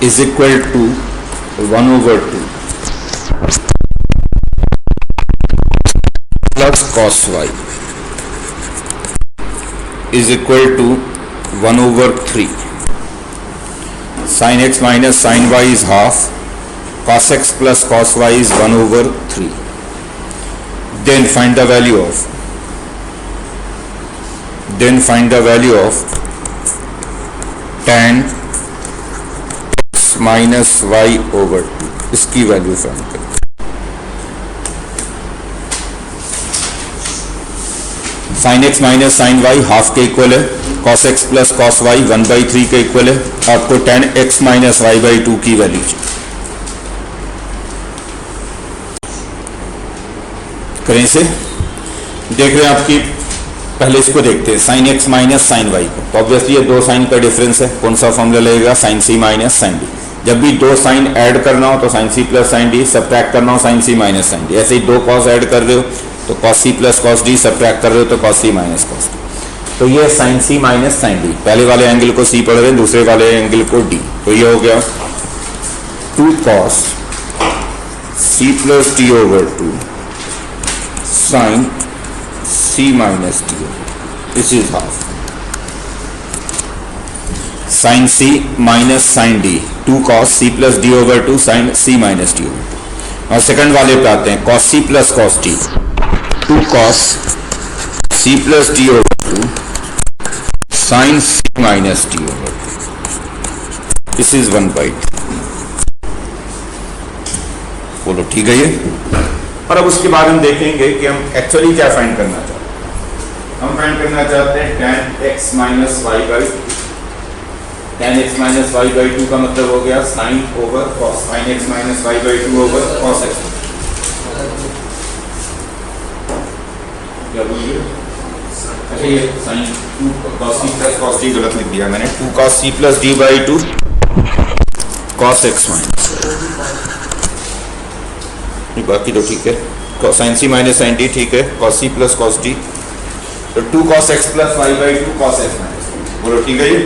is equal to 1 over 2 plus cos y is equal to 1 over 3, sin x minus sin y is half, cos x plus cos y is 1 over 3. Then find the value of tan x minus y over 2, इसकी value find करें। Sine x minus sine y half के equal है, cos x plus cos y 1/3 के equal है। आपको tan x minus y by 2 की value चाहिए। करें इसे, देख रहे हैं आपकी, पहले इसको देखते हैं sine x minus sine y को। तो ऑब्वियसली ये दो साइन का डिफरेंस है, कौन सा फॉर्मूला लगेगा, sine C minus sine D. जब भी दो साइन ऐड करना हो तो sine C plus sine D, subtract करना हो sine C minus sine D. ऐसे ही दो कॉस ऐड कर रहे हो तो cos C plus cos D, subtract कर रहे हो तो cos C minus cos D. तो ये sine C minus sine D, पहले वाले एंगल को सी पढ़ रहे हैं, दूसरे वाले एंगल को डी। तो ये हो गया 2 cos C plus D over 2 sine C minus D, this is half. Sine C minus sine D, 2 cos C plus D over 2 sine C minus D over 2। और सेकंड वाले पे आते हैं, cos C plus cos D, 2 cos C plus D over 2 sine C minus D over 2, this is 1/3। बोलो ठीक है ये। और अब उसके बाद हम देखेंगे कि हम एक्चुअली क्या फाइंड करना चाहते हैं। हम फाइंड करना चाहते हैं tan x minus y by 2। tan x minus y by 2 का मतलब हो गया sine over cos, sine x minus y by 2 over cos x। क्या बोलिए, अच्छा ये sine 2 cos C plus cos D गलत लिख दिया मैंने, 2 cos C plus D by 2 cos x minus, बाकी तो ठीक है, sine C minus sine D ठीक है, cos C plus cos D, तो 2 cos x plus y by 2 cos x minus, बोलो ठीक है ये।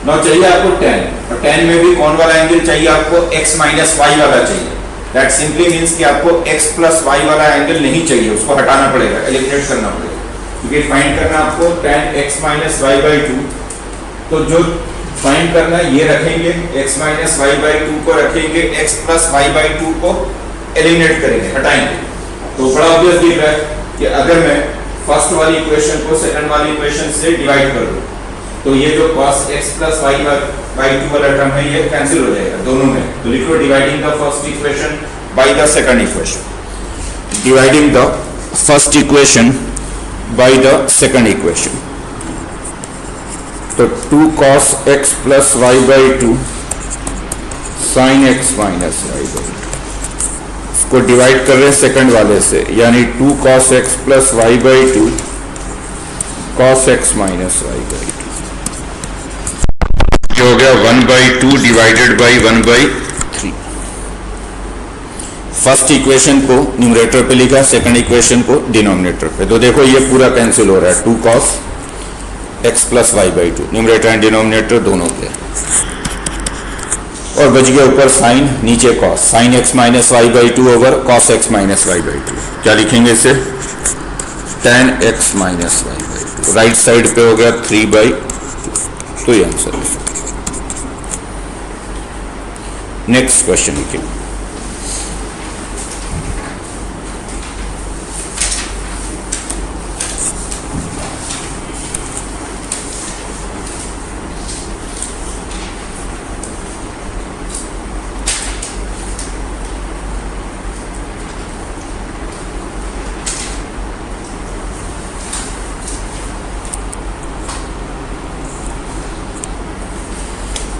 ना चाहिए आपको tan, और tan में भी कौन वाला एंगल चाहिए आपको, x माइनस वाई वाला चाहिए। दैट सिंपली मीन्स कि आपको x प्लस वाई वाला एंगल नहीं चाहिए, उसको हटाना पड़ेगा, एलिमिनेट करना पड़ेगा, क्योंकि फाइंड करना आपको tan x minus y by 2। तो जो फाइंड करना ये रखेंगे, x माइनस वाई बाई 2 को रखेंगे, x प्लस वाई बाई 2 को एलिमिनेट करेंगे, हटाएंगे। तो बड़ा ऑब्वियस दिख रहा है कि अगर मैं फर्स्ट वाली इक्वेशन को सेकंड वाली इक्वेशन से डिवाइड कर दूं तो ये जो cos x plus y by 2 वाला टर्म है ये कैंसिल हो जाएगा दोनों में। तो लिखो dividing the first equation by the second equation, dividing the first equation by the second equation. तो 2 cos x plus y by 2 sine x minus y by 2 को डिवाइड कर रहे हैं सेकंड वाले से, यानी 2 cos x plus y by two cos x minus y by two, जो हो गया 1/2 डिवाइडेड बाई 1/3। फर्स्ट इक्वेशन को न्यूमरेटर पे लिखा, सेकंड इक्वेशन को डिनोमिनेटर पे। तो देखो ये पूरा कैंसिल हो रहा है, 2 cos x plus y by two, numerator and denominator दोनों पे, और बच गया ऊपर साइन, नीचे cos, sine x minus y by two over cos x minus y by two. क्या लिखेंगे इसे? tan x minus y by two. Right side पे हो गया 3/2। तो ये आंसर है। नेक्स्ट क्वेश्चन लिखिए।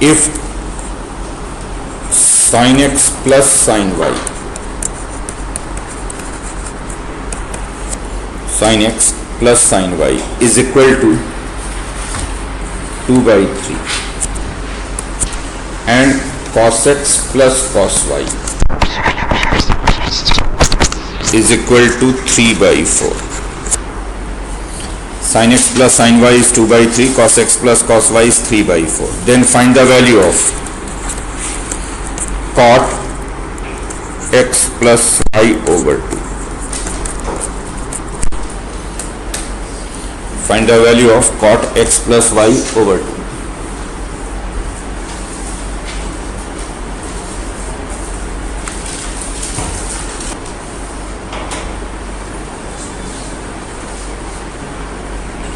If sin x plus sin y, sin x plus sin y is equal to 2/3 and cos x plus cos y is equal to 3/4. Sin x plus sin y is 2/3, cos x plus cos y is 3/4. Then find the value of cot x plus y over 2. Find the value of cot x plus y over 2.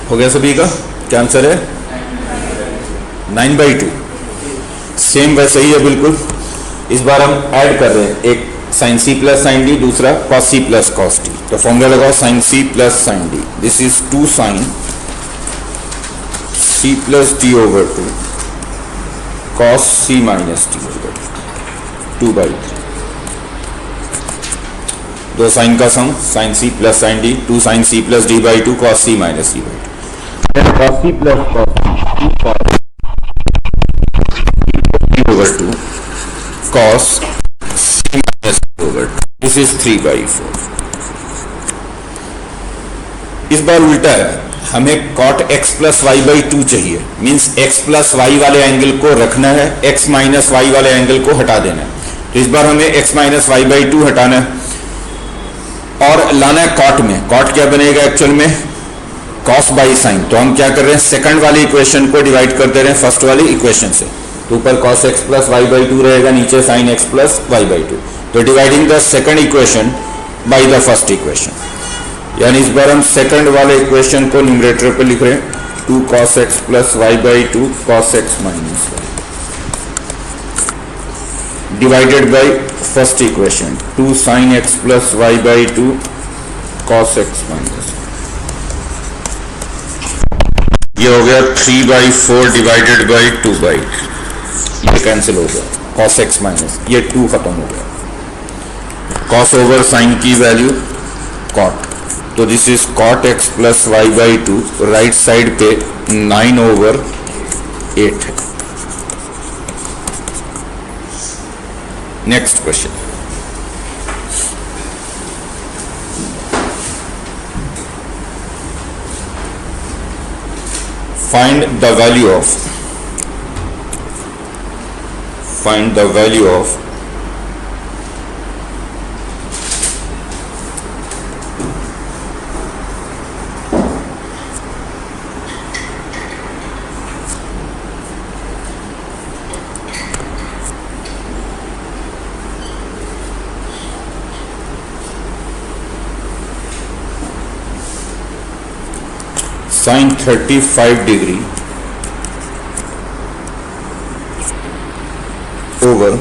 हो गया सभी का? क्या answer है? 9/2। Same वैसे ही है बिल्कुल। इस बार हम ऐड कर रहे हैं, एक sine C plus sine D, दूसरा cos C plus cos D. तो फॉर्मूला लगाओ sine C plus sine D, this is 2 sine C plus D over 2 cos C minus D over 2/3। 2 sine का sum, sine C plus sine D, 2 sine C plus D by 2 cos C minus D by 2। cos c plus cos d, 2 cos d over 2 cos c minus d over 2, this is 3/4। इस बार उल्टा है, हमें cot x plus y by 2 चाहिए, means x plus y वाले angle को रखना है, x minus y वाले एंगल को हटा देना है। तो इस बार हमें x minus y by 2 हटाना है और लाना है cot में। cot क्या बनेगा एक्चुअल में? cos by sine. तो हम क्या कर रहे हैं, सेकंड वाली इक्वेशन को डिवाइड कर दे रहे हैं फर्स्ट वाली इक्वेशन से। तो ऊपर cos x plus y by two रहेगा, नीचे sin x plus y by two. तो dividing the second equation by the first equation, यानी इस बार हम सेकंड वाले इक्वेशन को न्यूमरेटर पे लिख रहे हैं, 2 cos x plus y by two cos x minus y divided by first equation 2 sin x plus y by two cos x minus. ये हो गया 3/4 डिवाइडेड बाई 2/2। ये कैंसिल हो गया, cos x माइनस, ये 2 खत्म हो गया। cos ओवर साइन की वैल्यू cot, तो this is cot x plus y by two, right side पे 9/8 है। Next question. find the value of sin 35 degree over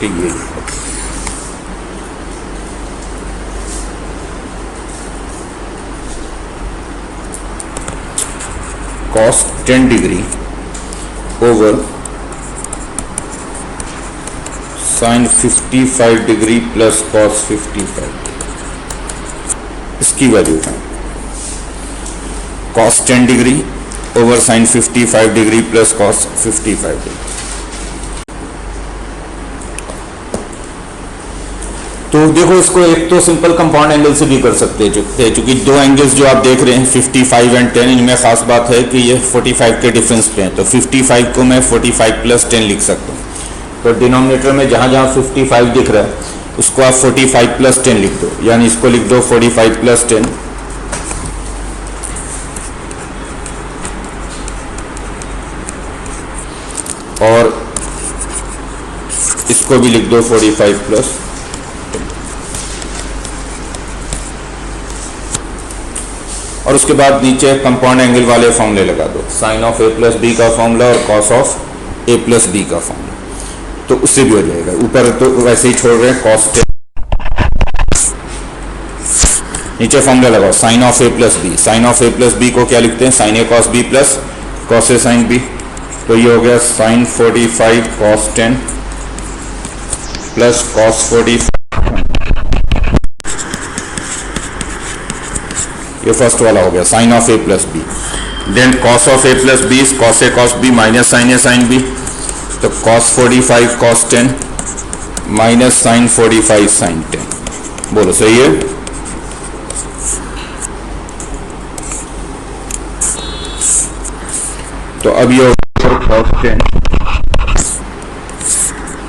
ये cos 10 degree over sine 55 degree plus cos 55, इसकी value है cos 10 degree over sine 55 degree plus cos 55 degree. तो देखो, इसको एक तो सिंपल कंपाउंड एंगल से भी कर सकते हैं, क्योंकि दो एंगल्स जो आप देख रहे हैं 55 एंड 10, इनमें खास बात है कि ये 45 के डिफरेंस पे हैं, तो 55 को मैं 45 प्लस 10 लिख सकता हूँ। तो डिनोमिनेटर में जहाँ जहाँ 55 दिख रहा है उसको आप 45 प्लस 10 लिख दो, यानी इसको लिख दो 45 प्लस 10 और इसको भी लिख दो 45 प्लस 10। और उसके बाद नीचे कंपाउंड एंगल वाले फॉर्मूले लगा दो, sine of A plus B का फॉर्मूला और cos of A plus B का फॉर्मूला, तो उससे भी हो जाएगा। ऊपर तो वैसे ही छोड़ रहे हैं कॉस 10, नीचे फॉर्मूला लगाओ sine of A plus B. Sine of A plus B को क्या लिखते हैं, sine A cos B plus cos A sine B. तो ये हो गया साइन 45 कॉस 10 प्लस कॉस 45, ये फर्स्ट वाला हो गया sine of A plus B. Then cos of A plus B cos A cos B minus sine A sine B, तो cos 45 cos 10 minus sine 45 sine 10। बोलो सही है? तो अब ये कॉस 10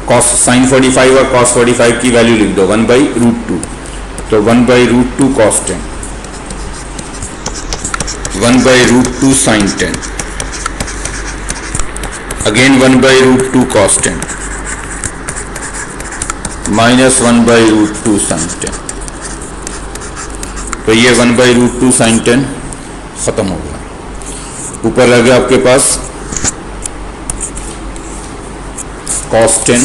कॉस साइन 45 और कॉस 45 की वैल्यू लिख दो 1/√2, तो 1/√2 cos 10, 1/√2 sine 10, again 1/√2 cos 10 minus 1/√2 sine 10। तो ये 1/√2 साइन 10 खत्म हो गया। ऊपर रह गया आपके पास cos 10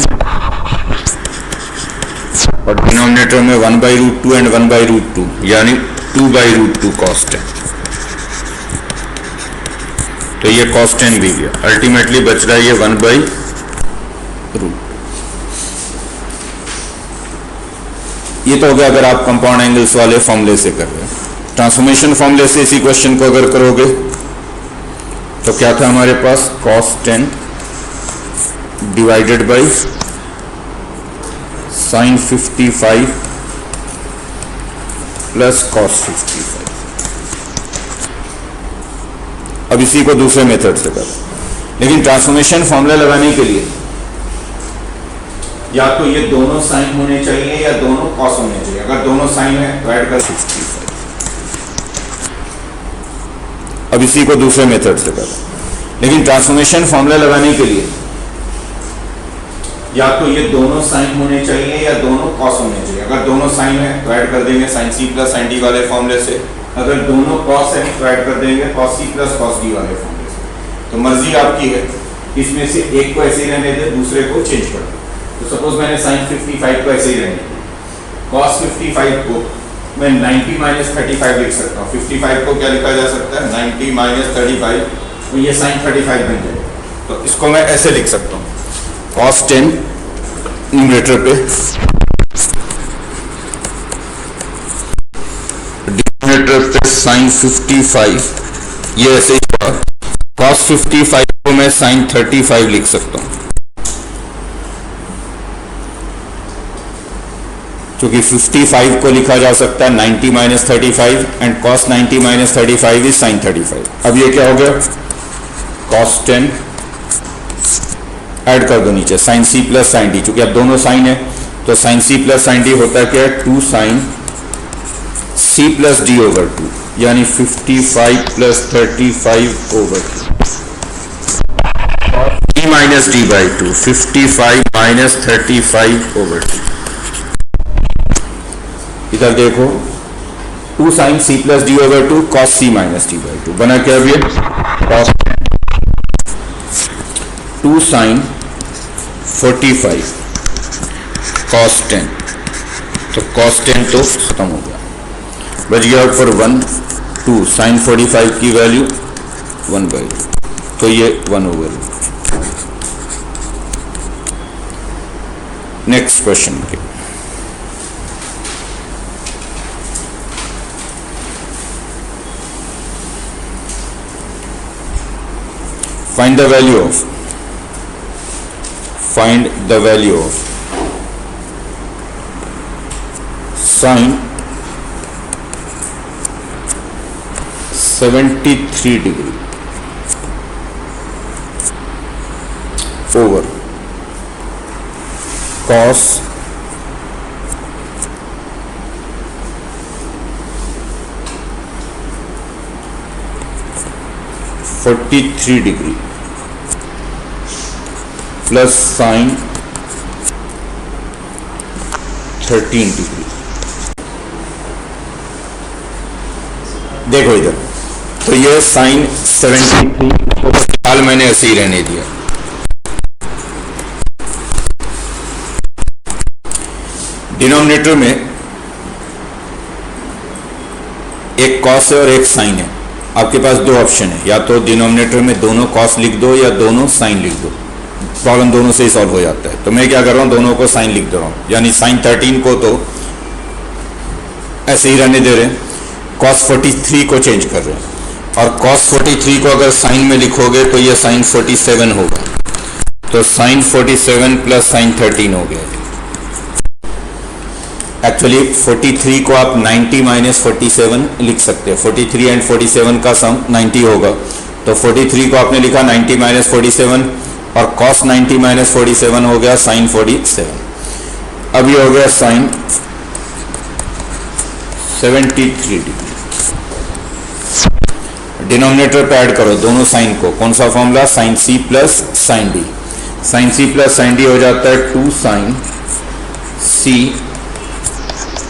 और डिनोमिनेटर में 1/√2 एंड 1/√2 यानी 2/√2 cos 10। तो ये cos 10 भी गया, अल्टीमेटली बच रहा है ये 1/√2। ये तो हो गया अगर आप कंपाउंड एंगल्स वाले फॉर्मूले से कर रहे हैं। ट्रांसफॉर्मेशन फॉर्मूले से इसी क्वेश्चन को अगर करोगे तो क्या था हमारे पास, cos 10 divided by sine 55 plus cos 55। अब इसी को दूसरे मेथड से करें, लेकिन ट्रांसफॉर्मेशन फॉर्मूला लगाने के लिए या तो ये दोनों साइन होने चाहिए या दोनों कॉस होने चाहिए। अगर दोनों साइन है तो ऐड कर 55। अब इसी को दूसरे मेथड से करें, लेकिन ट्रांसफॉर्मेशन फॉर्मूला लगाने के लिए या तो ये दोनों साइन होने चाहिए या दोनों कॉस होने चाहिए। अगर दोनों साइन है तो ऐड कर देंगे sine C plus sine D वाले फॉर्मूले से, अगर दोनों कॉस है तो ऐड कर देंगे cos C plus cos D वाले फॉर्मूले से। तो मर्जी आपकी है, इसमें से एक को ऐसे ही रहने दे, दूसरे को चेंज कर दो। तो सपोज मैंने साइन 55 को ऐसे ही रहने दिया, कॉस 55 को मैं 90 माइनस 35 लिख सकता हूँ। 55 को क्या लिखा जा सकता है, 90 माइनस 35, तो ये साइन 35 बन जाएगा। तो इसको मैं ऐसे लिख सकता हूँ, cos 10 न्यूमरेटर पे, डिनोमिनेटर पे साइन 55, ये ऐसे ही हुआ। cos 55 को मैं साइन 35 लिख सकता हूँ, क्योंकि 55 को लिखा जा सकता है 90 minus 35 and cos 90 minus 35 is sine 35। अब ये क्या हो गया, cos 10 ऐड कर दो नीचे sine C plus sine D, चूंकि अब दोनों साइन है तो sine C plus sine D होता है क्या है, 2 sine C plus D over 2, यानी 55 plus 35 over 2 minus D by 2, 55 minus 35 over 2। इधर देखो 2 sine C plus D over 2 cos C minus D by 2 बना क्या, ये कॉस 2 साइन 45 कॉस 10, तो कॉस 10 तो खत्म हो गया, बच गया ऊपर 1 2 साइन 45 की वैल्यू 1/, तो ये 1/। नेक्स्ट क्वेश्चन के find the value of sine 73 degree over cos 43 degree plus sin 13 degree. देखो इधर, तो ये साइन 73 को फिलहाल मैंने ऐसे ही रहने दिया। डिनोमिनेटर में एक कॉस है और एक साइन है। आपके पास दो ऑप्शन है, या तो डिनोमिनेटर में दोनों कॉस लिख दो या दोनों साइन लिख दो, प्रॉब्लम दोनों से ही सॉल्व हो जाता है। तो मैं क्या कर रहा हूं, दोनों को साइन लिख दे रहा हूं, यानी साइन 13 को तो ऐसे ही रहने दे रहे हैं, कॉस 43 को चेंज कर रहे हैं। और कॉस 43 को अगर साइन में लिखोगे तो ये साइन 47 होगा, तो साइन 47 प्लस साइन 13 हो गया। एक्चुअली 43 को आप 90 माइनस 47 लिख सकते हैं, 43 एंड 47 का सम 90 होगा, तो 43 को आपने लिखा 90 माइनस 47 और cos 90 माइनस 47 हो गया साइन 47। अब ये हो गया साइन 73 डिग्री। डिनोमिनेटर पे ऐड करो दोनों साइन को, कौन सा formula, sine c plus sine D. Sine c plus sine D हो जाता है 2 sign c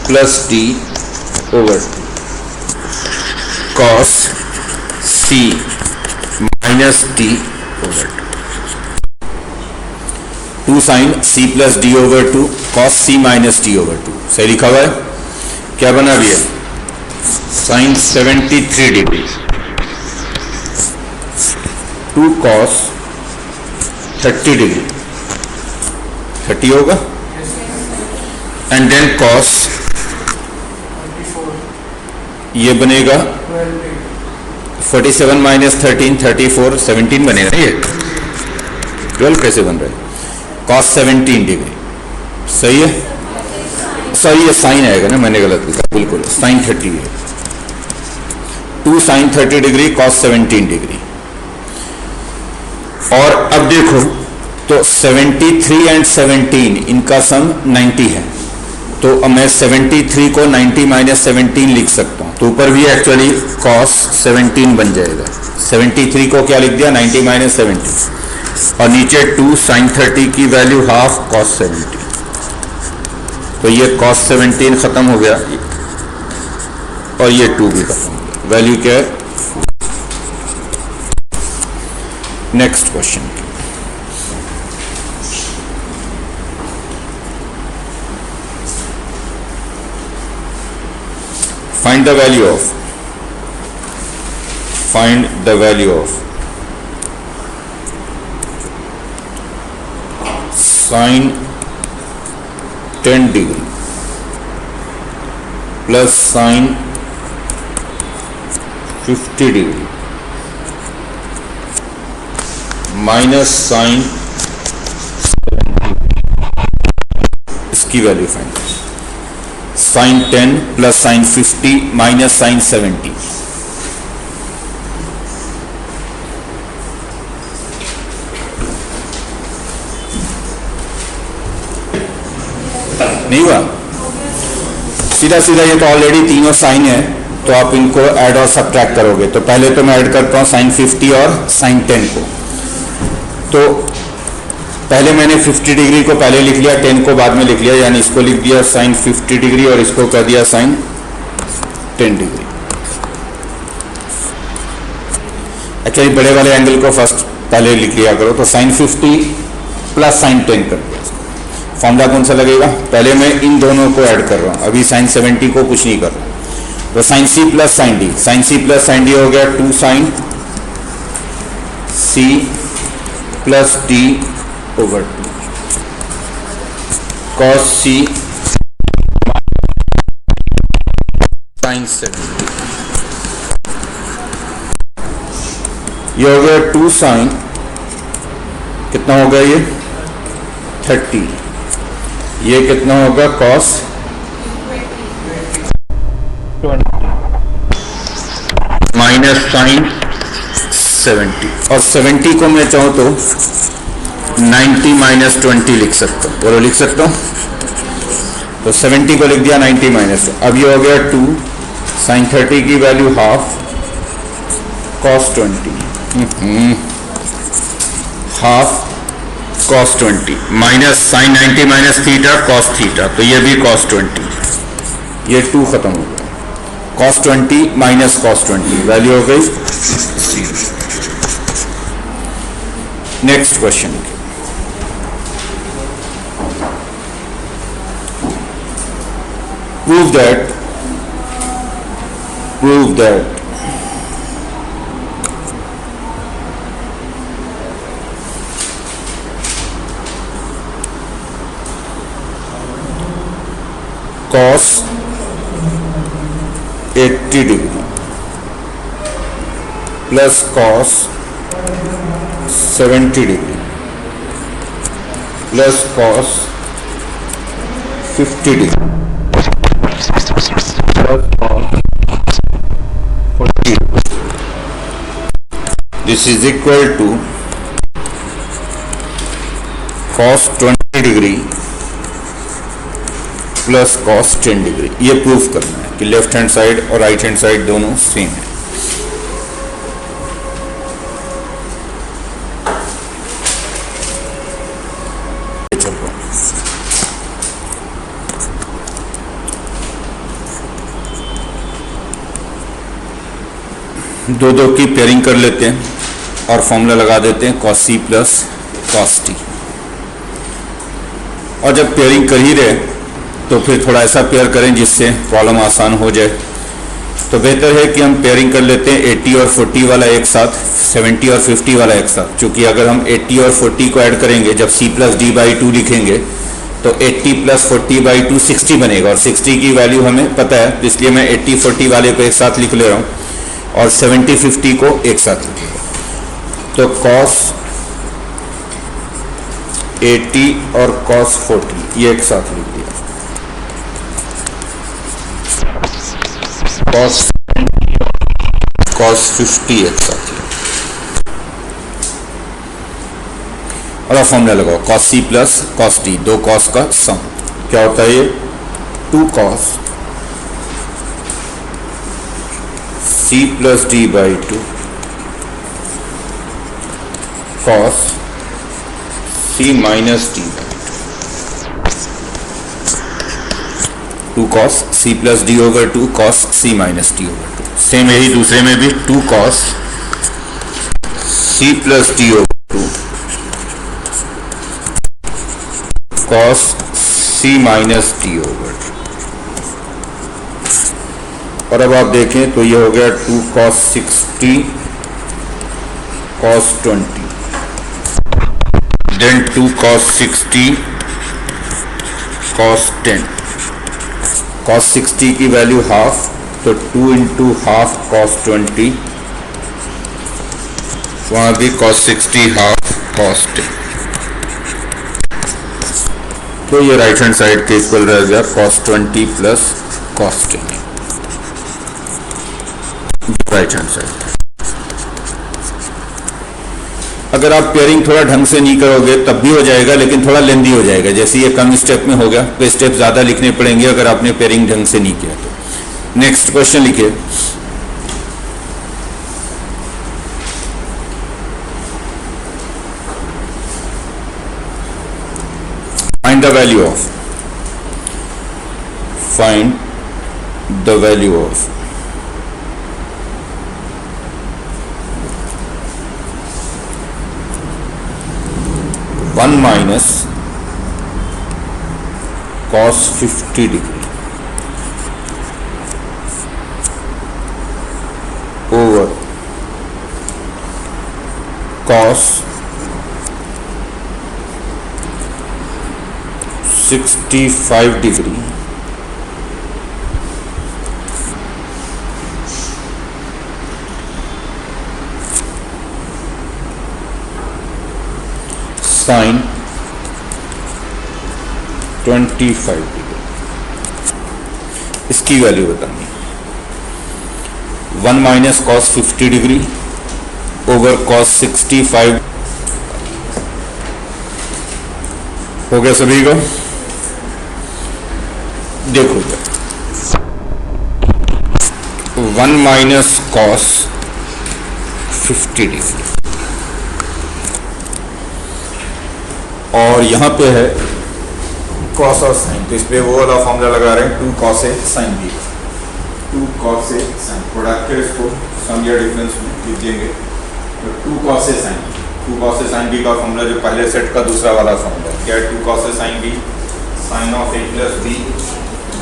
plus D over cos c minus D over 2 sign c plus D over 2 cos c minus D over 2। सही लिखा हुआ है। क्या बना भी है, साइन 73 डिग्री 2 कॉस 30 डिग्री, 30 होगा, एंड देन कॉस ये बनेगा 47 माइनस 13 34 17 बनेगा, ये 12 कैसे बन रहा है, कॉस 17 डिग्री। सही है, सॉरी ये साइन आएगा ना, मैंने गलत लिखा, बिल्कुल साइन 30 है, 2 साइन 30 डिग्री कॉस 17 डिग्री। और अब देखो तो 73 एंड 17 इनका सम 90 है, तो अब मैं 73 को 90 माइनस 17 लिख सकता हूँ, तो ऊपर भी एक्चुअली cos 17 बन जाएगा। 73 को क्या लिख दिया, 90 माइनस 17, और नीचे 2 साइन 30 की वैल्यू हाफ cos 17, तो ये cos 17 खत्म हो गया और ये 2 भी खत्म हो गया। वैल्यू क्या है, next question. Find the value of sin 10 degree plus sin 50 degree minus sin 70, इसकी value find. Sine 10 plus sine 50 minus sine 70, नहीं हुआ, सीधा सीधा ये तो ऑलरेडी तीनों साइन है, तो आप इनको ऐड और सब्ट्रैक्ट करोगे। तो पहले तो मैं ऐड करता हूं साइन 50 और साइन 10 को, तो पहले मैंने 50 डिग्री को पहले लिख लिया, 10 को बाद में लिख लिया, यानी इसको लिख दिया साइन 50 डिग्री और इसको कर दिया साइन 10 डिग्री। एक्चुअली बड़े वाले एंगल को फर्स्ट पहले लिख लिया करो, तो साइन 50 प्लस साइन 10 कर दिया। फॉर्मूला कौन सा लगेगा, पहले मैं इन दोनों को ऐड कर रहा हूं, अभी साइन 70 को कुछ नहीं कर रहा, तो sine c plus sine D, sine c plus sine D हो गया 2 sign C plus D over 2 cos C sin 70। ये हो गया 2 sin, कितना होगा ये 30, ये कितना होगा cos 20 माइनस साइन 70, और 70 को मैं चाहूँ तो 90 माइनस 20 लिख सकता हूँ, बोलो लिख सकता हूँ, तो 70 को लिख दिया 90 माइनस। अब ये हो गया 2 साइन 30 की value half cos 20 half cos 20 minus sine 90 minus theta cos theta, तो ये भी cos 20, ये 2 खत्म हो गया, cos 20 माइनस cos 20 वैल्यू हो गई 0। Next question, prove that cos 80 degree plus cos 70 degree plus cos 50 degree plus cos 40 degree, this is equal to cos 20 degree plus cos 10 degree. ये प्रूफ करना है कि लेफ्ट हैंड साइड और right hand side दोनों same है। चल रहा दो की पेयरिंग कर लेते हैं और फॉर्मूला लगा देते हैं cos c plus cos t, और जब पेयरिंग कर ही रहे तो फिर थोड़ा ऐसा पेयर करें जिससे प्रॉब्लम आसान हो जाए। तो बेहतर है कि हम पेयरिंग कर लेते हैं 80 और 40 वाला एक साथ, 70 और 50 वाला एक साथ, क्योंकि अगर हम 80 और 40 को ऐड करेंगे जब c प्लस डी बाई 2 लिखेंगे तो 80 प्लस 40 बाई 2 60 बनेगा, और 60 की वैल्यू हमें पता है, इसलिए मैं 80 40 वाले को एक साथ लिख ले रहा हूँ और 70 50 को एक साथ लिखेगा। तो cos 80 और cos 40 ये एक साथ लिख दिया, cos 50 एक साथ लिख, और फॉर्मूला लगाओ cos c plus cos d, दो cos का सम क्या होता है, ये 2 cos c plus d by 2 cos c minus d by 2 cos c plus d over 2 cos c minus d over 2। Same यही दूसरे में भी 2 cos c plus d over 2 cos c minus d over 2। और अब आप देखें तो ये हो गया 2 cos 60 cos 20, then 2 cos 60 cos 10, cos 60 की वैल्यू हाफ, तो 2 इंटू हाफ cos 20, वहाँ भी cos 60 हाफ cos 10, तो ये राइट हैंड साइड के इक्वल रह गया cos 20 plus cos 10 right hand side. अगर आप पेयरिंग थोड़ा ढंग से नहीं करोगे तब भी हो जाएगा, लेकिन थोड़ा लेंदी हो जाएगा, जैसे ये कम स्टेप में हो गया तो स्टेप ज़्यादा लिखने पड़ेंगे अगर आपने पेयरिंग ढंग से नहीं किया तो। नेक्स्ट क्वेश्चन लिखिए, find the value of 1 minus cos 50 degree over cos 65 degree sine 25 degree, इसकी वैल्यू बतानी। 1 minus cos 50 degree over cos 65 हो गया सभी को। देखो 1 माइनस कॉस 50 डिग्री और यहां पे है कॉस और साइन, तो इस पे वो वाला फॉर्मूला लगा रहे हैं 2 cos A sine B, 2 cos A sign product है, इसको सम या डिफरेंस में लिख देंगे। तो 2 cos A sign, 2 cos A sine B का फॉर्मूला जो पहले सेट का दूसरा वाला फॉर्मूला क्या है, 2 cos A sine B sine of A plus B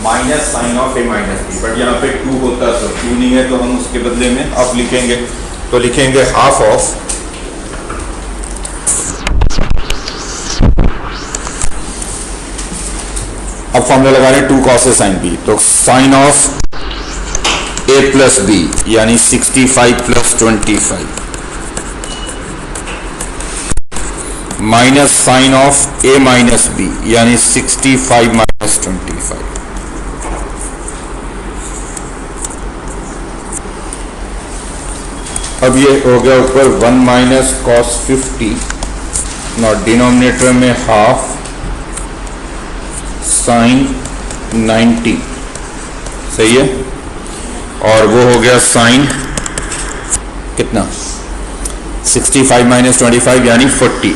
minus sine of A minus B, but यहाँ पे 2 होता है तो 2 नहीं है, तो हम उसके बदले में अब लिखेंगे, तो लिखेंगे हाफ ऑफ अब फॉर्मूला लगा रहे हैं 2 कॉस ए साइन बी, तो sine of A plus B यानी 65 plus 25 minus sine of A minus B यानी 65 माइनस 25। अब ये हो गया ऊपर 1 माइनस कॉस 50 और डिनोमिनेटर में हाफ साइन 90, सही है, और वो हो गया साइन कितना 65 माइनस 25 यानी 40,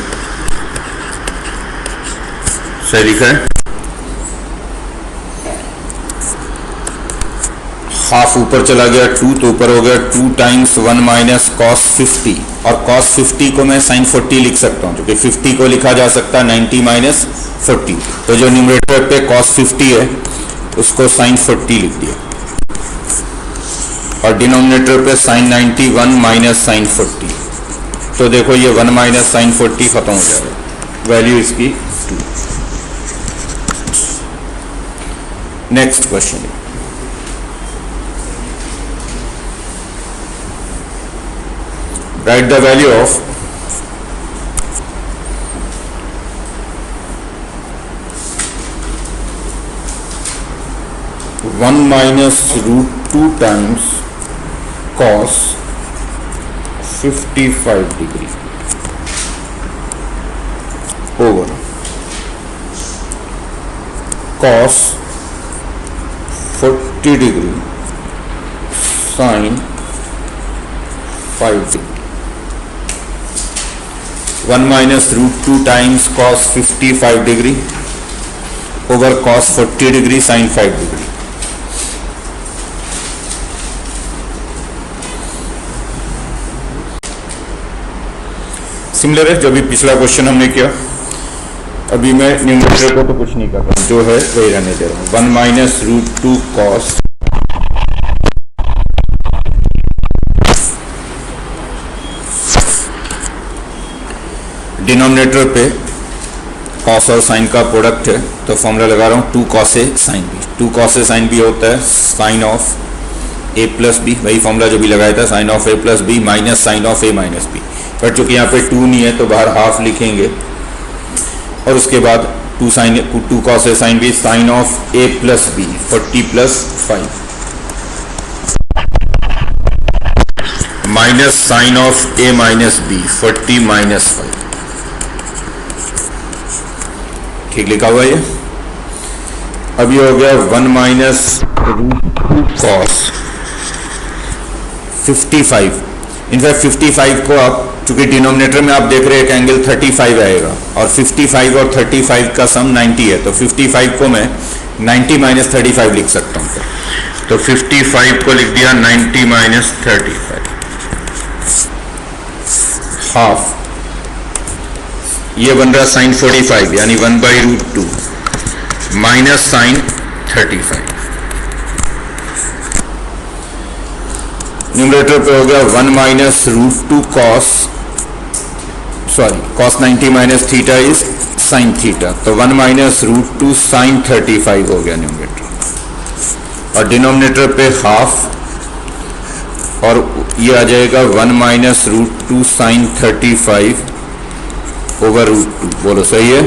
सही लिखा है। हाफ ऊपर चला गया 2, तो ऊपर हो गया 2 टाइम्स 1 माइनस कॉस 50 और कॉस 50 को मैं साइन 40 लिख सकता हूं, क्योंकि 50 को लिखा जा सकता है 90 माइनस 40, तो जो न्यूमरेटर पे cos 50 है उसको sin 40 लिख दिया और डिनोमिनेटर पे sin 91 माइनस sin 40, तो देखो ये 1 माइनस sin 40 खत्म हो जाएगा, वैल्यू इसकी 2। Next question, right the value of 1 minus root 2 times cos 55 degree over cos 40 degree sin 5 degree। 1 minus root 2 times cos 55 degree over cos 40 degree sin 5 degree। Similar है जो भी पिछला क्वेश्चन हमने किया। अभी मैं न्यूमरेटर को तो कुछ नहीं कर रहा हूं, जो है वही रहने दे रहा हूं। 1 माइनस रूट 2 कॉस डिनोमिनेटर पे कॉस और साइन का प्रोडक्ट है, तो फॉर्मूला लगा रहा हूं 2 cos A sine B. 2 cos A sine B होता है sine of A plus B, वही फॉर्मूला जो भी लगाया था, sine of A plus B minus sine of A minus B. But चूंकि यहाँ पे 2 नहीं है तो बाहर हाफ लिखेंगे और उसके बाद 2 cos A sine B sine of A plus B 40 plus 5 minus sine of A minus B 40 minus 5। ठीक लिखा हुआ ये। अब ये हो गया 1 माइनस रूट 2 कॉस 55। इनफैक्ट 55 को आप चूंकि डिनोमिनेटर में आप देख रहे हैं कि एंगल 35 आएगा और 55 और 35 का सम 90 है, तो 55 को मैं 90 माइनस 35 लिख सकता हूँ। तो 55 को लिख दिया 90 माइनस 35 हाफ, ये बन रहा साइन 45 यानी 1/√2 माइनस साइन 35। न्यूमरेटर पे हो गया 1 minus root 2 cos sorry cos 90 minus theta is sine theta, तो 1 माइनस रूट टू साइन 35 हो गया न्यूमरेटर, और डिनोमिनेटर पे हाफ, और ये आ जाएगा 1 minus root two sine 35 over root two. बोलो सही है?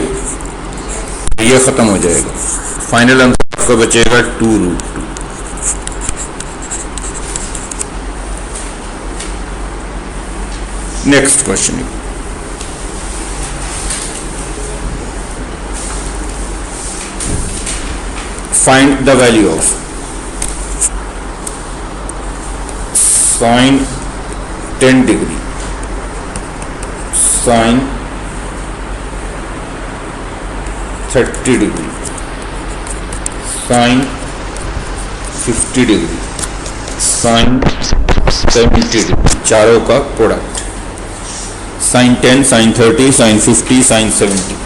ये खत्म हो जाएगा, फाइनल आंसर आपका बचेगा 2 root two. Next question, find the value of sine 10 degree, sine 30 degree, sine 50 degree, sine 70 degree, चारों का product, sine 10, sine 30, sine 50, sine 70।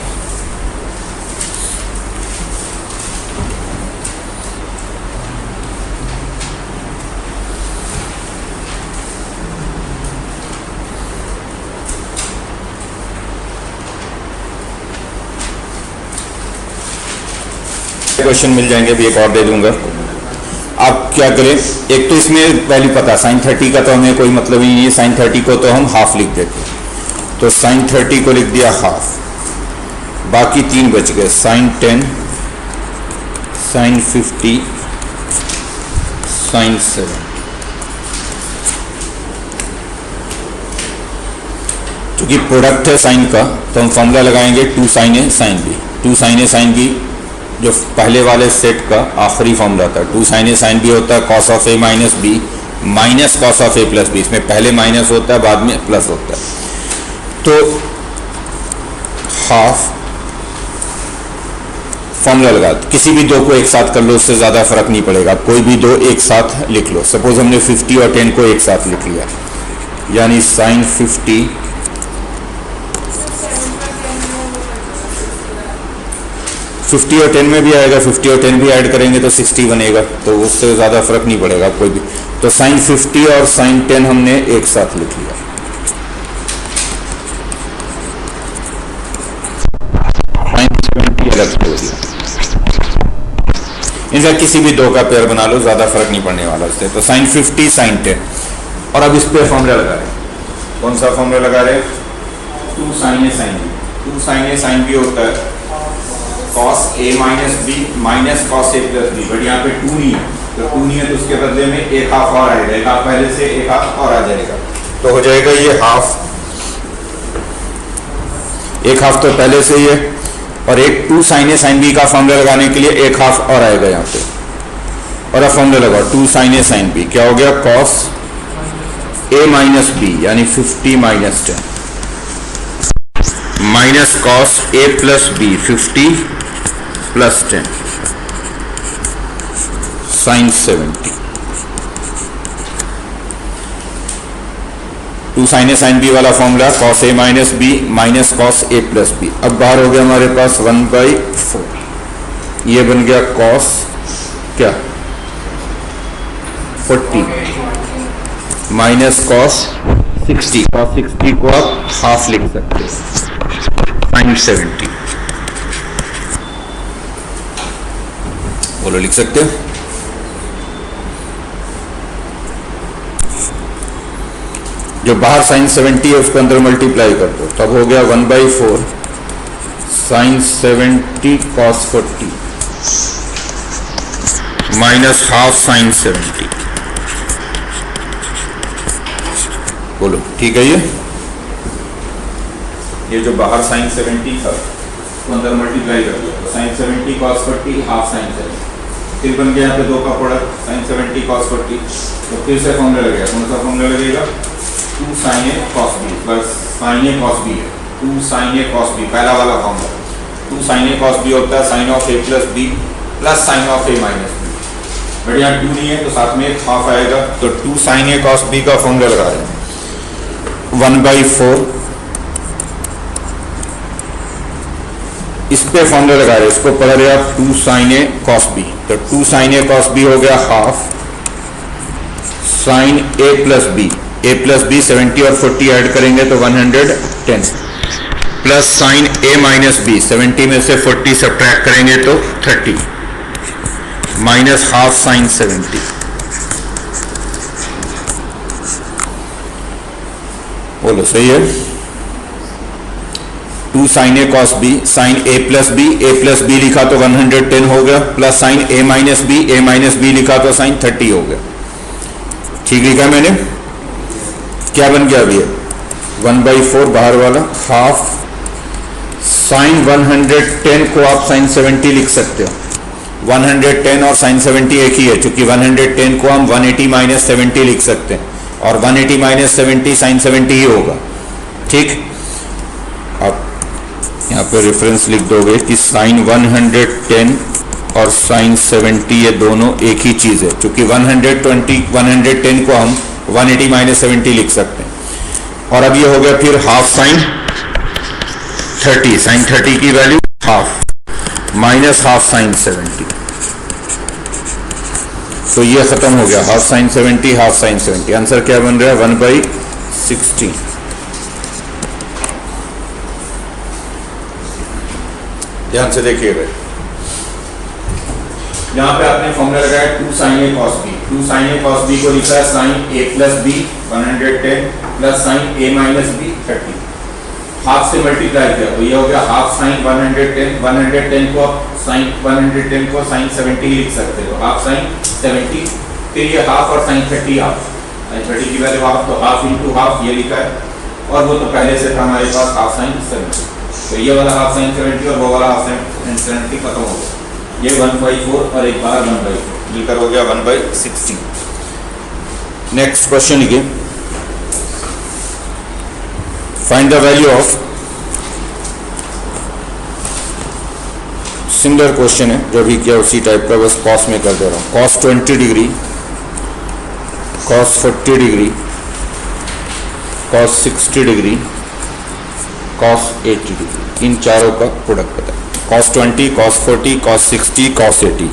Question मिल जाएंगे, अभी एक और दे दूंगा। आप क्या करें, एक तो इसमें वैल्यू पता, साइन 30 का तो हमें कोई मतलब ही नहीं है, साइन 30 को तो हम हाफ लिख देते, तो साइन 30 को लिख दिया हाफ, बाकी 3 बच गए, साइन 10, साइन 50, साइन 7। क्योंकि प्रोडक्ट है साइन का, तो हम फॉर्मूला लगाएंगे 2 sine A sine B. 2 sine A sine B जो पहले वाले सेट का आखिरी फॉर्मूला था, 2 साइन ए साइन बी होता है cos of A minus B minus cos of A plus B. इसमें पहले माइनस होता है, बाद में प्लस होता है। तो हाफ फॉर्मूला लगा, किसी भी दो को एक साथ कर लो, उससे ज़्यादा फर्क नहीं पड़ेगा, कोई भी दो एक साथ लिख लो। सपोज हमने 50 और 10 को एक साथ लिख लिया, यानी साइन 50 और 10 में भी आएगा, 50 और 10 भी ऐड करेंगे तो 60 बनेगा, तो उससे ज़्यादा फर्क नहीं पड़ेगा कोई भी। तो साइन 50 और साइन 10 हमने एक साथ लिख लिया। साइन 70 अलग छोड़ दिया। इनफैक्ट किसी भी दो का पेयर बना लो, ज़्यादा फर्क नहीं पड़ने वाला उससे। तो साइन 50 साइन 10, और अब इस पे फॉर्मूला लगा रहे हैं। कौन सा फॉर्मूला लगा रहे हैं? 2 sine A sine B. 2 sine A sine B होता है cos A minus B minus cos A plus B, but यहाँ पे 2 नहीं है, तो 2 नहीं है तो उसके बदले में एक हाफ और आएगा, एक हाफ पहले से, एक हाफ और आ जाएगा, तो हो जाएगा ये हाफ, एक हाफ तो पहले से ही है, और एक 2 साइन ए साइन बी का फॉर्मूला लगाने के लिए एक हाफ और आएगा यहाँ पे, और अब फॉर्मूला लगाओ 2 साइन ए साइन बी, क्या हो गया? कॉस ए माइनस बी यानी 50 minus 10 minus cos A plus B 50 plus 10 sine 70। 2 sine A sine B वाला formula cos A minus B minus cos A plus B. अब बाहर हो गया हमारे पास 1/4, ये बन गया कॉस क्या 40 माइनस कॉस 60। कॉस 60 को आप हाफ लिख सकते हैं, साइन 70। बोलो, लिख सकते हो? जो बाहर साइन 70 है उसको अंदर मल्टीप्लाई कर दो, तब हो गया 1/4 sine 70 cos 40 minus half sine 70। बोलो, ठीक है? ये जो बाहर साइन 70 था उसको अंदर मल्टीप्लाई कर दो, तो साइन 70 कॉस 40 हाफ साइन 70, फिर बन गया यहाँ पे दो का प्रोडक्ट साइन 70 कॉस 40। तो फिर से फॉर्मूला लगेगा, कौन सा फॉर्मूला लगेगा? 2 साइन ए कॉस बी, बस साइन ए कॉस बी है, 2 साइन ए कॉस बी पहला वाला formula. 2 sine A cos B होता है sine of A plus B plus sine of A minus B, but यहाँ 2 नहीं है तो साथ में एक हाफ आएगा, तो 2 साइन ए कॉस बी का फॉर्मूला लगा रहे हैं 1/4। इस पे फॉर्मूला लगा रहे हैं, इसको पढ़ रहे आप 2 साइन ए कॉस बी, तो 2 साइन ए कॉस बी हो गया half sine A plus B 70 और 40 ऐड करेंगे तो 110 plus sine A minus B, 70 में से 40 सब्ट्रैक्ट करेंगे तो 30 माइनस हाफ साइन 70। बोलो सही है। 2 sine A cos B, sine A plus B लिखा तो 110 हो गया, plus sine A minus B लिखा तो साइन 30 हो गया। ठीक लिखा मैंने। क्या बन गया अभी? 1/4 बाहर वाला, हाफ साइन 110 को आप साइन 70 लिख सकते हो। 110 और साइन 70 एक ही है, क्योंकि 110 को हम 180 माइनस 70 लिख सकते हैं, और 180 माइनस 70 साइन 70 ही होगा। ठीक, अब यहाँ पे रेफरेंस लिख दोगे कि साइन 110 और साइन 70 ये दोनों एक ही चीज़ है, क्योंकि 110 को हम 180 माइनस 70 लिख सकते हैं। और अब ये हो गया फिर हाफ साइन 30, साइन 30 की value half minus half sine 70, तो ये खत्म हो गया, half sine 70 half sine 70। Answer क्या बन रहा है? 1/16। ध्यान से देखिएगा, यहाँ पे आपने फॉर्मूला लगाया 2 sine A cos B. 2 sine A cos B को लिखा है sine A plus B 110 plus sine A minus B 30, half से मल्टीप्लाई किया तो ये हो गया हाफ साइन 110 को आप साइन 110 को साइन 70 लिख सकते हो, हाफ साइन 70, फिर ये हाफ और साइन 30 हाफ, साइन 30 की वैल्यू हाफ, तो हाफ इंटू हाफ ये लिखा है, और वो तो पहले से था हमारे पास हाफ साइन 70, तो ये वाला हाफ साइन 70 और वो वाला हाफ साइन 70 खत्म हो गया। ये 1/4 और एक बार 1/4 मिलकर हो गया 1/16। नेक्स्ट क्वेश्चन लिखिए, find the value of, similar question है जो भी किया उसी टाइप का, बस कॉस में कर दे रहा हूँ। Cos 20 degree, cos 40 degree, cos 60 degree, cos 80 degree, इन चारों का प्रोडक्ट बताए। Cos 20, cos 40, cos 60, cos 80।